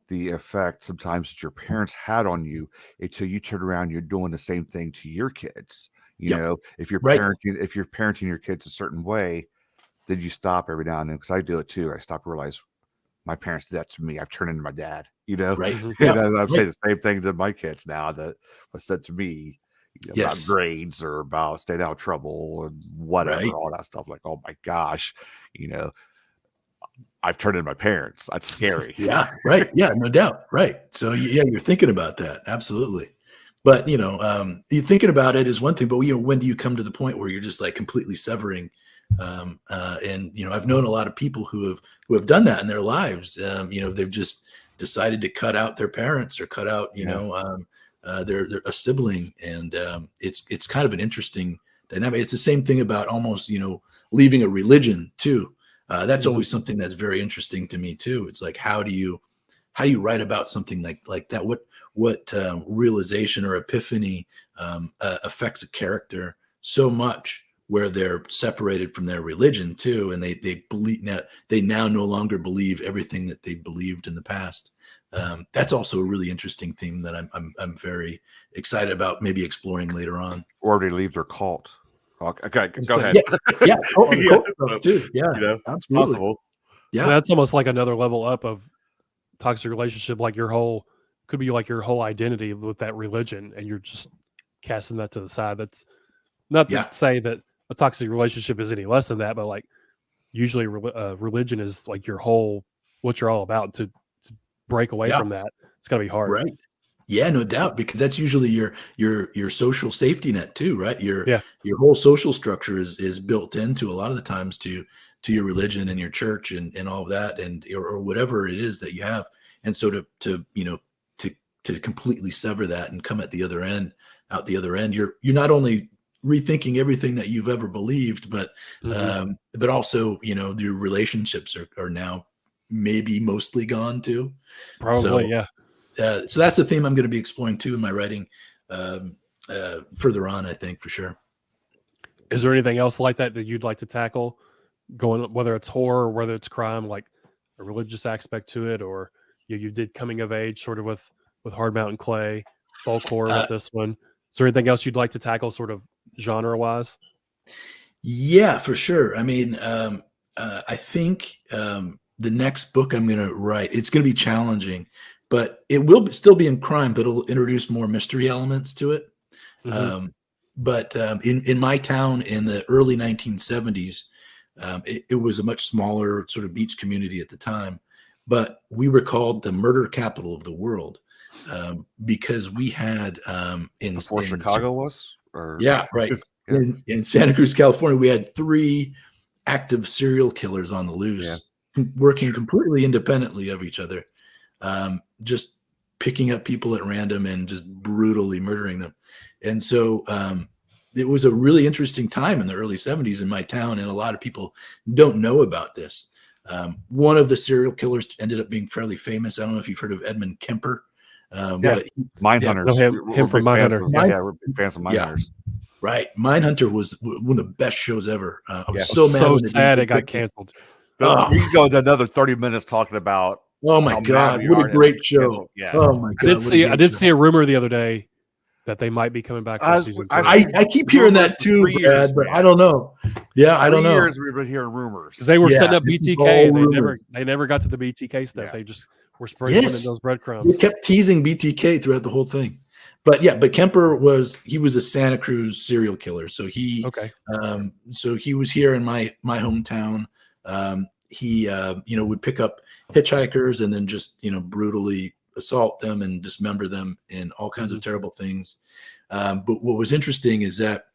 the effect sometimes that your parents had on you until you turn around, you're doing the same thing to your kids. If you're parenting your kids a certain way, then you stop every now and then. Because I do it too. I stop and realize my parents did that to me. I've turned into my dad. Right. And I'm saying the same thing to my kids now that was said to me. about grades or about staying out of trouble and whatever, all that stuff. Like, oh my gosh, I've turned into my parents. That's scary. Yeah, right. Yeah, no doubt. Right. So yeah, you're thinking about that. Absolutely. But you thinking about it is one thing, but when do you come to the point where you're just like completely severing? And I've known a lot of people who have done that in their lives. They've just decided to cut out their parents or cut out, they're a sibling, and it's kind of an interesting dynamic. It's the same thing about almost leaving a religion too. That's always something that's very interesting to me too. It's like, how do you write about something like that? What realization or epiphany affects a character so much where they're separated from their religion too, and they believe now, they now no longer believe everything that they believed in the past. That's also a really interesting theme that I'm very excited about maybe exploring later on. Or they leave their cult. Okay, go ahead. Yeah. Too. Yeah, absolutely. Possible. Yeah, that's almost like another level up of toxic relationship. Like could be like your whole identity with that religion, and you're just casting that to the side. That's not to say that a toxic relationship is any less than that, but like usually religion is like what you're all about. To break away from that, it's gonna be hard, right? Yeah, no doubt, because that's usually your social safety net too, right? Your whole social structure is built into a lot of the times to your religion and your church and all of that, and or whatever it is that you have. And so to completely sever that and come out the other end, you're not only rethinking everything that you've ever believed, but also your relationships are now maybe mostly gone too. Probably, so that's the theme I'm going to be exploring too in my writing further on, I think, for sure. Is there anything else like that you'd like to tackle, whether it's horror or whether it's crime, like a religious aspect to it, or you did coming of age sort of with Hard Mountain Clay, folk horror with this one? Is there anything else you'd like to tackle sort of genre wise? Yeah, for sure. I mean, I think the next book I'm going to write, it's going to be challenging, but it will still be in crime, but it'll introduce more mystery elements to it. But in my town in the early 1970s, it was a much smaller sort of beach community at the time, but we were called the murder capital of the world because we had before Chicago was? Yeah, right. In Santa Cruz, California, we had 3 active serial killers on the loose, working completely independently of each other, just picking up people at random and just brutally murdering them. And so it was a really interesting time in the early 70s in my town, and a lot of people don't know about this. One of the serial killers ended up being fairly famous. I don't know if you've heard of Edmund Kemper. Mindhunters. Him from Mindhunter. We're big fans of Mindhunters. Right. Mindhunter was one of the best shows ever. I was so sad it got canceled. We can go to another 30 minutes talking about. Oh my God, what a great show. Yeah. Oh my God. I did see a rumor the other day that they might be coming back for season 3. I keep hearing that too, Brad, but I don't know. Yeah, I don't know. 3 years we've been hearing rumors. Because they were setting up BTK. They never got to the BTK stuff. They just were sprinkling in those breadcrumbs. They kept teasing BTK throughout the whole thing. But Kemper was a Santa Cruz serial killer. So he was here in my hometown. He would pick up hitchhikers and then just brutally assault them and dismember them in all kinds of terrible things. But what was interesting is that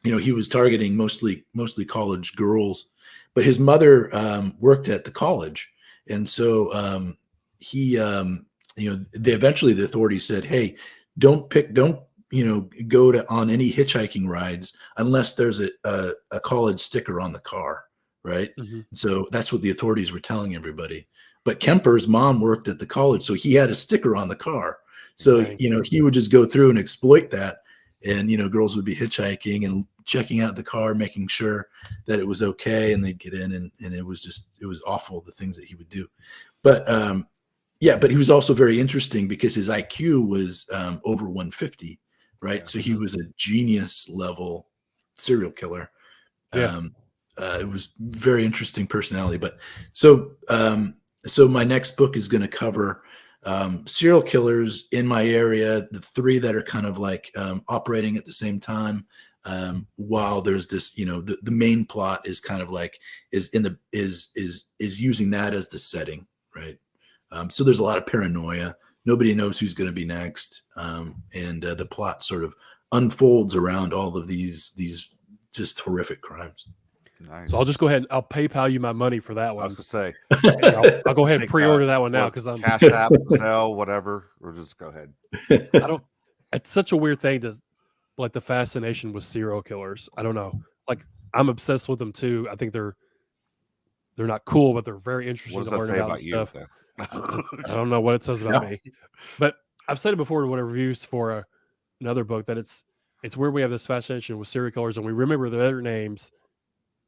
he was targeting mostly college girls, but his mother worked at the college, and so eventually the authorities said, hey, don't go on any hitchhiking rides unless there's a college sticker on the car, right? So that's what the authorities were telling everybody. But Kemper's mom worked at the college, so he had a sticker on the car. So he would just go through and exploit that, and girls would be hitchhiking and checking out the car, making sure that it was okay, and they'd get in, and it was awful, the things that he would do. But but he was also very interesting because his IQ was over 150, right? So he was a genius level serial killer. It was very interesting personality. But so my next book is going to cover Serial killers in my area, the three that are kind of like operating at the same time, while there's this, you know, the main plot is kind of like is using that as the setting, right? So there's a lot of paranoia. Nobody knows who's going to be next, and the plot sort of unfolds around all of these just horrific crimes. Nice. So I'll just go ahead and I'll PayPal you my money for that I one. was gonna say, I'll go ahead and Take, pre-order that one now because I'm Cash App, Zelle, whatever. Or just go ahead. I don't. It's such a weird thing to like the fascination with serial killers. I don't know. Like I'm obsessed with them too. I think they're not cool, but they're very interesting What does to that learn say about about and you? stuff. Though? I don't know what it says about me, but I've said it before in one of the reviews for another book that it's where we have this fascination with serial killers and we remember their names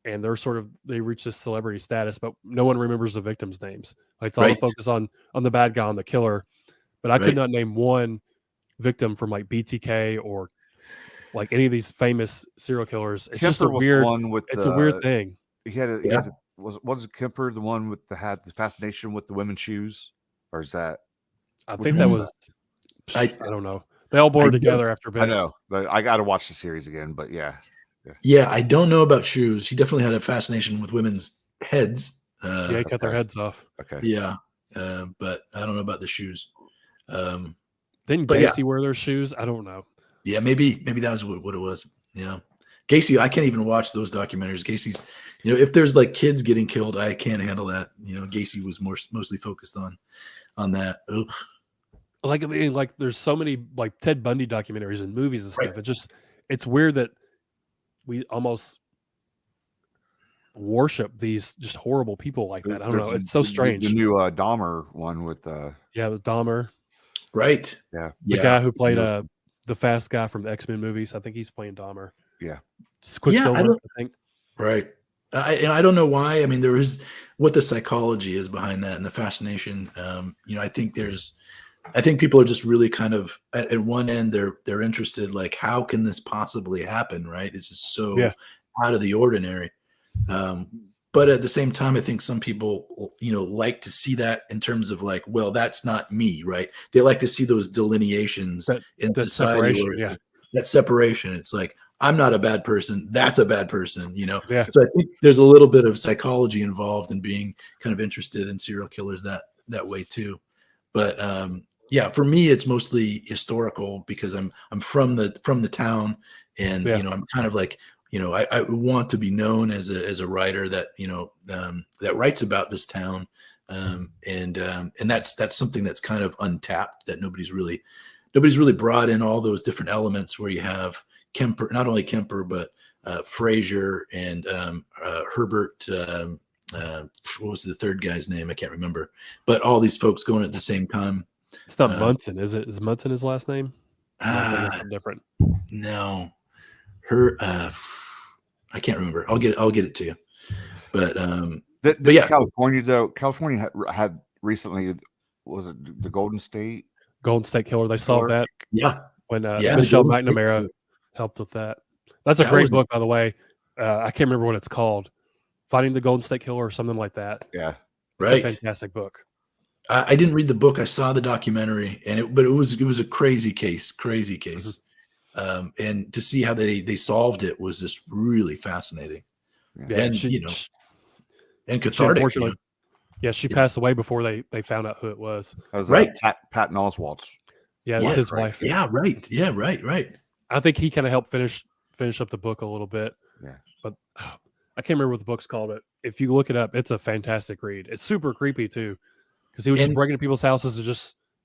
and they're sort of they reach this celebrity status, but no one remembers the victims' names. Like it's all the focus on the bad guy, on the killer. But I could not name one victim from like BTK or like any of these famous serial killers. It's Kemper just a was weird. one with it's a weird thing. He had was Kemper the one with had the fascination with the women's shoes, or is that? I think that was. I don't know. They all blurred together after a bit. I know. I got to watch the series again, but yeah. Yeah, I don't know about shoes. He definitely had a fascination with women's heads. Yeah, he cut their heads off. Okay. Yeah, but I don't know about the shoes. Didn't Gacy wear their shoes? I don't know. Yeah, maybe that was what it was. Yeah, Gacy. I can't even watch those documentaries. Gacy's, you know, if there's like kids getting killed, I can't handle that. You know, Gacy was mostly focused on that. Ugh. Like there's so many like Ted Bundy documentaries and movies and stuff. It's weird that we almost worship these just horrible people like that. I don't know. It's so strange. The new Dahmer one with the Dahmer. Right. Yeah. The guy who played the fast guy from the X-Men movies. I think he's playing Dahmer. Yeah. Quicksilver, I think. Right. I don't know why. I mean, there is what the psychology is behind that and the fascination. You know, I think people are just really kind of at one end they're interested, like how can this possibly happen, right? It's just so out of the ordinary. But at the same time, I think some people, you know, like to see that in terms of like, well, that's not me, right? They like to see those delineations in society. That separation. It's like, I'm not a bad person. That's a bad person, you know? Yeah. So I think there's a little bit of psychology involved in being kind of interested in serial killers that way too. But yeah, for me, it's mostly historical because I'm from the town, and you know, I'm kind of like, you know, I want to be known as a writer that, you know, that writes about this town, and that's something that's kind of untapped, that nobody's really brought in all those different elements where you have Kemper, not only Kemper, but Frazier and Herbert. What was the third guy's name? I can't remember. But all these folks going at the same time. It's not Munson, is it? Is Munson his last name? Different. No, I can't remember. I'll get it to you. But yeah, California though. California had recently, was it the Golden State Killer? They solved that. Yeah, when Michelle McNamara helped with that. That's a great book, by the way. I can't remember what it's called. Finding the Golden State Killer or something like that. Yeah, it's a fantastic book. I didn't read the book. I saw the documentary, but it was a crazy case. Mm-hmm. And to see how they solved it was just really fascinating. Yeah, and and cathartic. She passed away before they found out who it was. That was right, Patton Oswalt's. Yeah, it's his wife. Yeah, right. Yeah, right. I think he kind of helped finish up the book a little bit. Yeah, but I can't remember what the book's called. But if you look it up, it's a fantastic read. It's super creepy too, because he would just break into people's houses and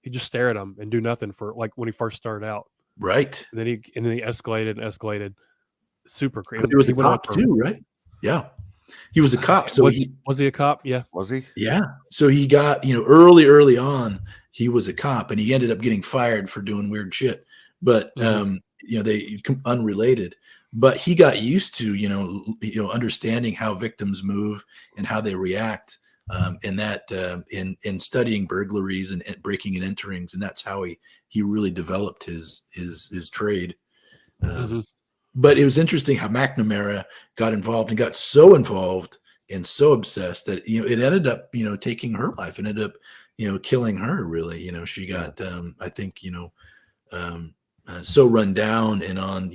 he'd just stare at them and do nothing for like when he first started out. Right. And then he escalated. Super creepy. He was a cop too, right? Yeah. He was a cop. So was he a cop? Yeah. Was he? Yeah. So he got, you know, early on, he was a cop, and he ended up getting fired for doing weird shit. But you know, they unrelated. But he got used to, you know, understanding how victims move and how they react, and that in studying burglaries and breaking and enterings, and that's how he really developed his trade. But it was interesting how McNamara got involved and got so involved and so obsessed that, you know, it ended up, you know, taking her life. It ended up, killing her. Really, she got I think so run down and on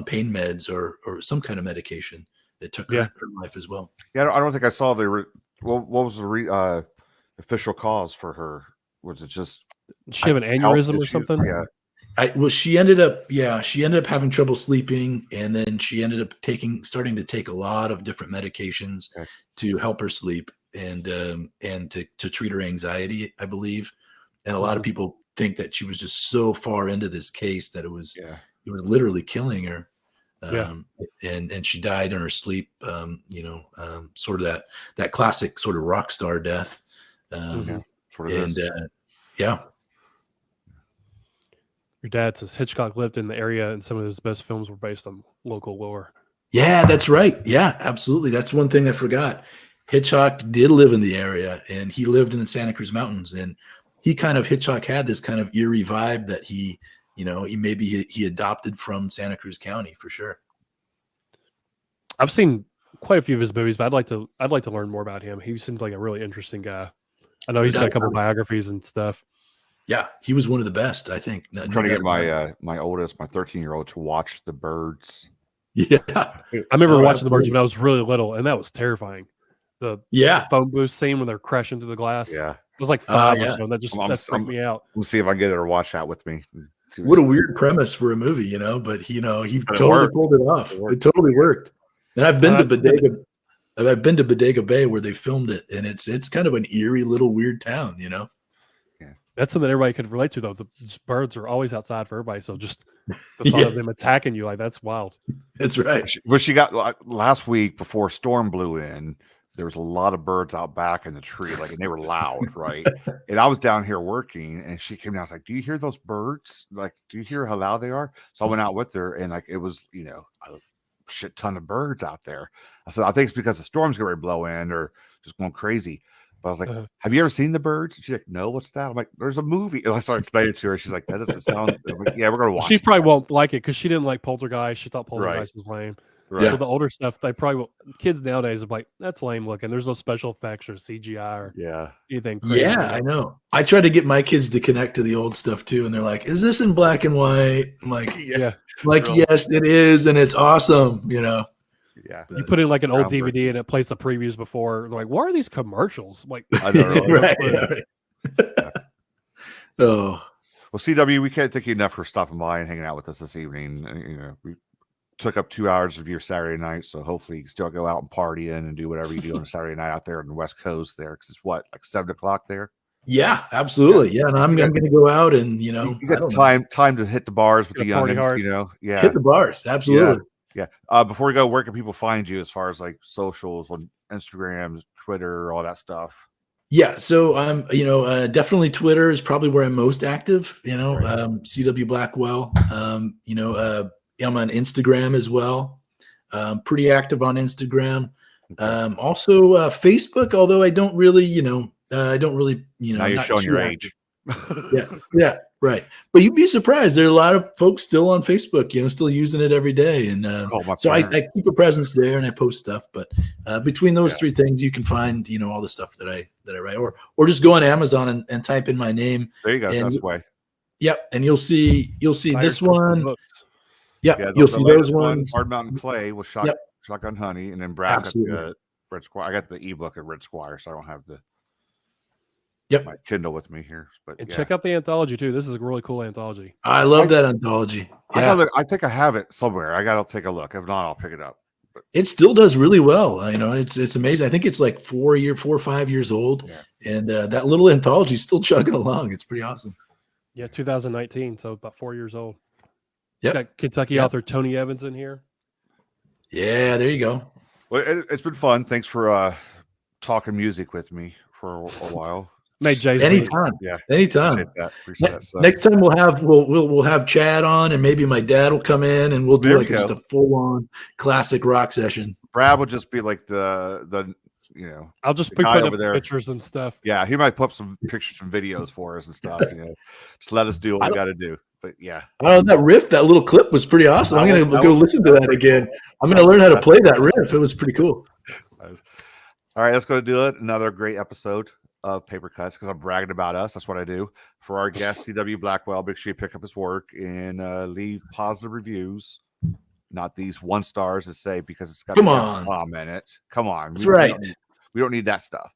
pain meds or some kind of medication that took her life as well. Yeah, I don't think I saw what was the official cause for her? Was it just did she have an aneurysm or something? Yeah. She ended up having trouble sleeping, and then she ended up starting to take a lot of different medications to help her sleep and to treat her anxiety, I believe. And a lot of people think that she was just so far into this case that it was literally killing her. And she died in her sleep, sort of that classic sort of rock star death. Your dad says Hitchcock lived in the area and some of his best films were based on local lore. Yeah, that's right. Yeah, absolutely. That's one thing I forgot. Hitchcock did live in the area, and he lived in the Santa Cruz Mountains, and Hitchcock had this kind of eerie vibe that he adopted from Santa Cruz County for sure. I've seen quite a few of his movies, but I'd like to learn more about him. He seems like a really interesting guy. I know he's got a couple of biographies and stuff. Yeah, he was one of the best, I think. I'm trying to get my oldest, my 13-year-old, to watch The Birds. Yeah, I remember watching The Birds when I was really little, and that was terrifying. The phone booth scene when they're crashing through the glass. Yeah, it was like 5 or so. And that freaked me out. We'll see if I can get her to watch that with me. What a weird premise for a movie, but he totally pulled it off. It totally worked. And I've been to Bodega. I've been to Bodega Bay where they filmed it, and it's kind of an eerie little weird town, Yeah, that's something everybody could relate to, though. The birds are always outside for everybody, so just the thought of them attacking you, like, that's wild. That's right. But she got last week before a storm blew in. There was a lot of birds out back in the tree, and they were loud, right? And I was down here working, and she came down. I was like, "Do you hear those birds? Do you hear how loud they are?" So I went out with her, and it was a shit ton of birds out there. I said, "I think it's because the storm's going to blow in or just going crazy." But I was like, "Have you ever seen The Birds?" And she's like, "No, what's that?" I'm like, "There's a movie." And I started explaining it to her. She's like, "That doesn't sound." I'm like, "Yeah, we're going to watch." She probably won't like it because she didn't like Poltergeist. She thought Poltergeist was lame. Right. So the older stuff, they probably will. Kids nowadays are like, "That's lame looking." There's no special effects or CGI or anything crazy. Yeah, I know. I try to get my kids to connect to the old stuff too, and they're like, "Is this in black and white?" I'm like, "Yes, it is, and it's awesome." Yeah. You put in like an old DVD and it plays the previews before. They're like, "What are these commercials?" I'm like, I don't know. Right. Oh. Well, CW, we can't thank you enough for stopping by and hanging out with us this evening. We took up 2 hours of your Saturday night, so hopefully you can still go out and party and do whatever you do on a Saturday night out there on the West Coast there, because it's like 7 o'clock there. Yeah, absolutely. Yeah, and I'm going to go out and you got time to hit the bars with the youngins. Hit the bars, absolutely. Yeah. Before we go, where can people find you as far as like socials on Instagram, Twitter, all that stuff? Yeah, so I'm definitely Twitter is probably where I'm most active. CW Blackwell. I'm on Instagram as well. Pretty active on Instagram. Also Facebook, although I don't really, Now you're showing your age. Yeah, right. But you'd be surprised. There are a lot of folks still on Facebook, still using it every day. And so I keep a presence there and I post stuff. But between those three things, you can find, all the stuff that I write, or just go on Amazon and type in my name. There you go. That's the way. Yep. And you'll see this one. Books. Yeah, you'll see those ones. Hard Mountain Clay with Shotgun Honey, and then Brad got the Red Squire. I got the ebook of Red Squire, so I don't have my Kindle with me here. But check out the anthology too. This is a really cool anthology. I love that anthology. Yeah. I think I have it somewhere. I gotta take a look. If not, I'll pick it up. But it still does really well. It's amazing. I think it's like 4 or 5 years old, and that little anthology is still chugging along. It's pretty awesome. Yeah, 2019, so about 4 years old. Yep. Got Kentucky author Tony Evans in here. Yeah, there you go. Well, it's been fun. Thanks for talking music with me for a while. Mate, Jay's anytime. Yeah, anytime. Appreciate that. So. Next time we'll have Chad on, and maybe my dad will come in, and we'll do just a full on classic rock session. Brad will just be like the I'll just be putting up pictures and stuff. Yeah, he might put up some pictures and videos for us and stuff. Just let us do what we got to do. But yeah, that riff, that little clip was pretty awesome. I'm gonna go listen to that again. I'm gonna learn how to play that riff. It was pretty cool. All right, let's go do it. Another great episode of Paper Cuts because I'm bragging about us. That's what I do. For our guest, C.W. Blackwell, make sure you pick up his work and leave positive reviews. Not these 1 stars that say because it's got a bomb in it. Come on. That's right. We don't need that stuff.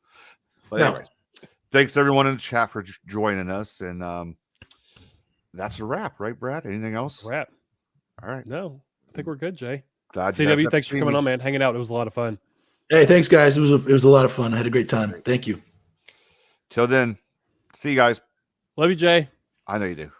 But anyways, thanks everyone in the chat for joining us. And that's a wrap, right, Brad? Anything else? Wrap. All right. No, I think we're good, Jay. Glad CW, thanks for coming on, man. Hanging out. It was a lot of fun. Hey, thanks, guys. It was a lot of fun. I had a great time. Thank you. Till then, see you guys. Love you, Jay. I know you do.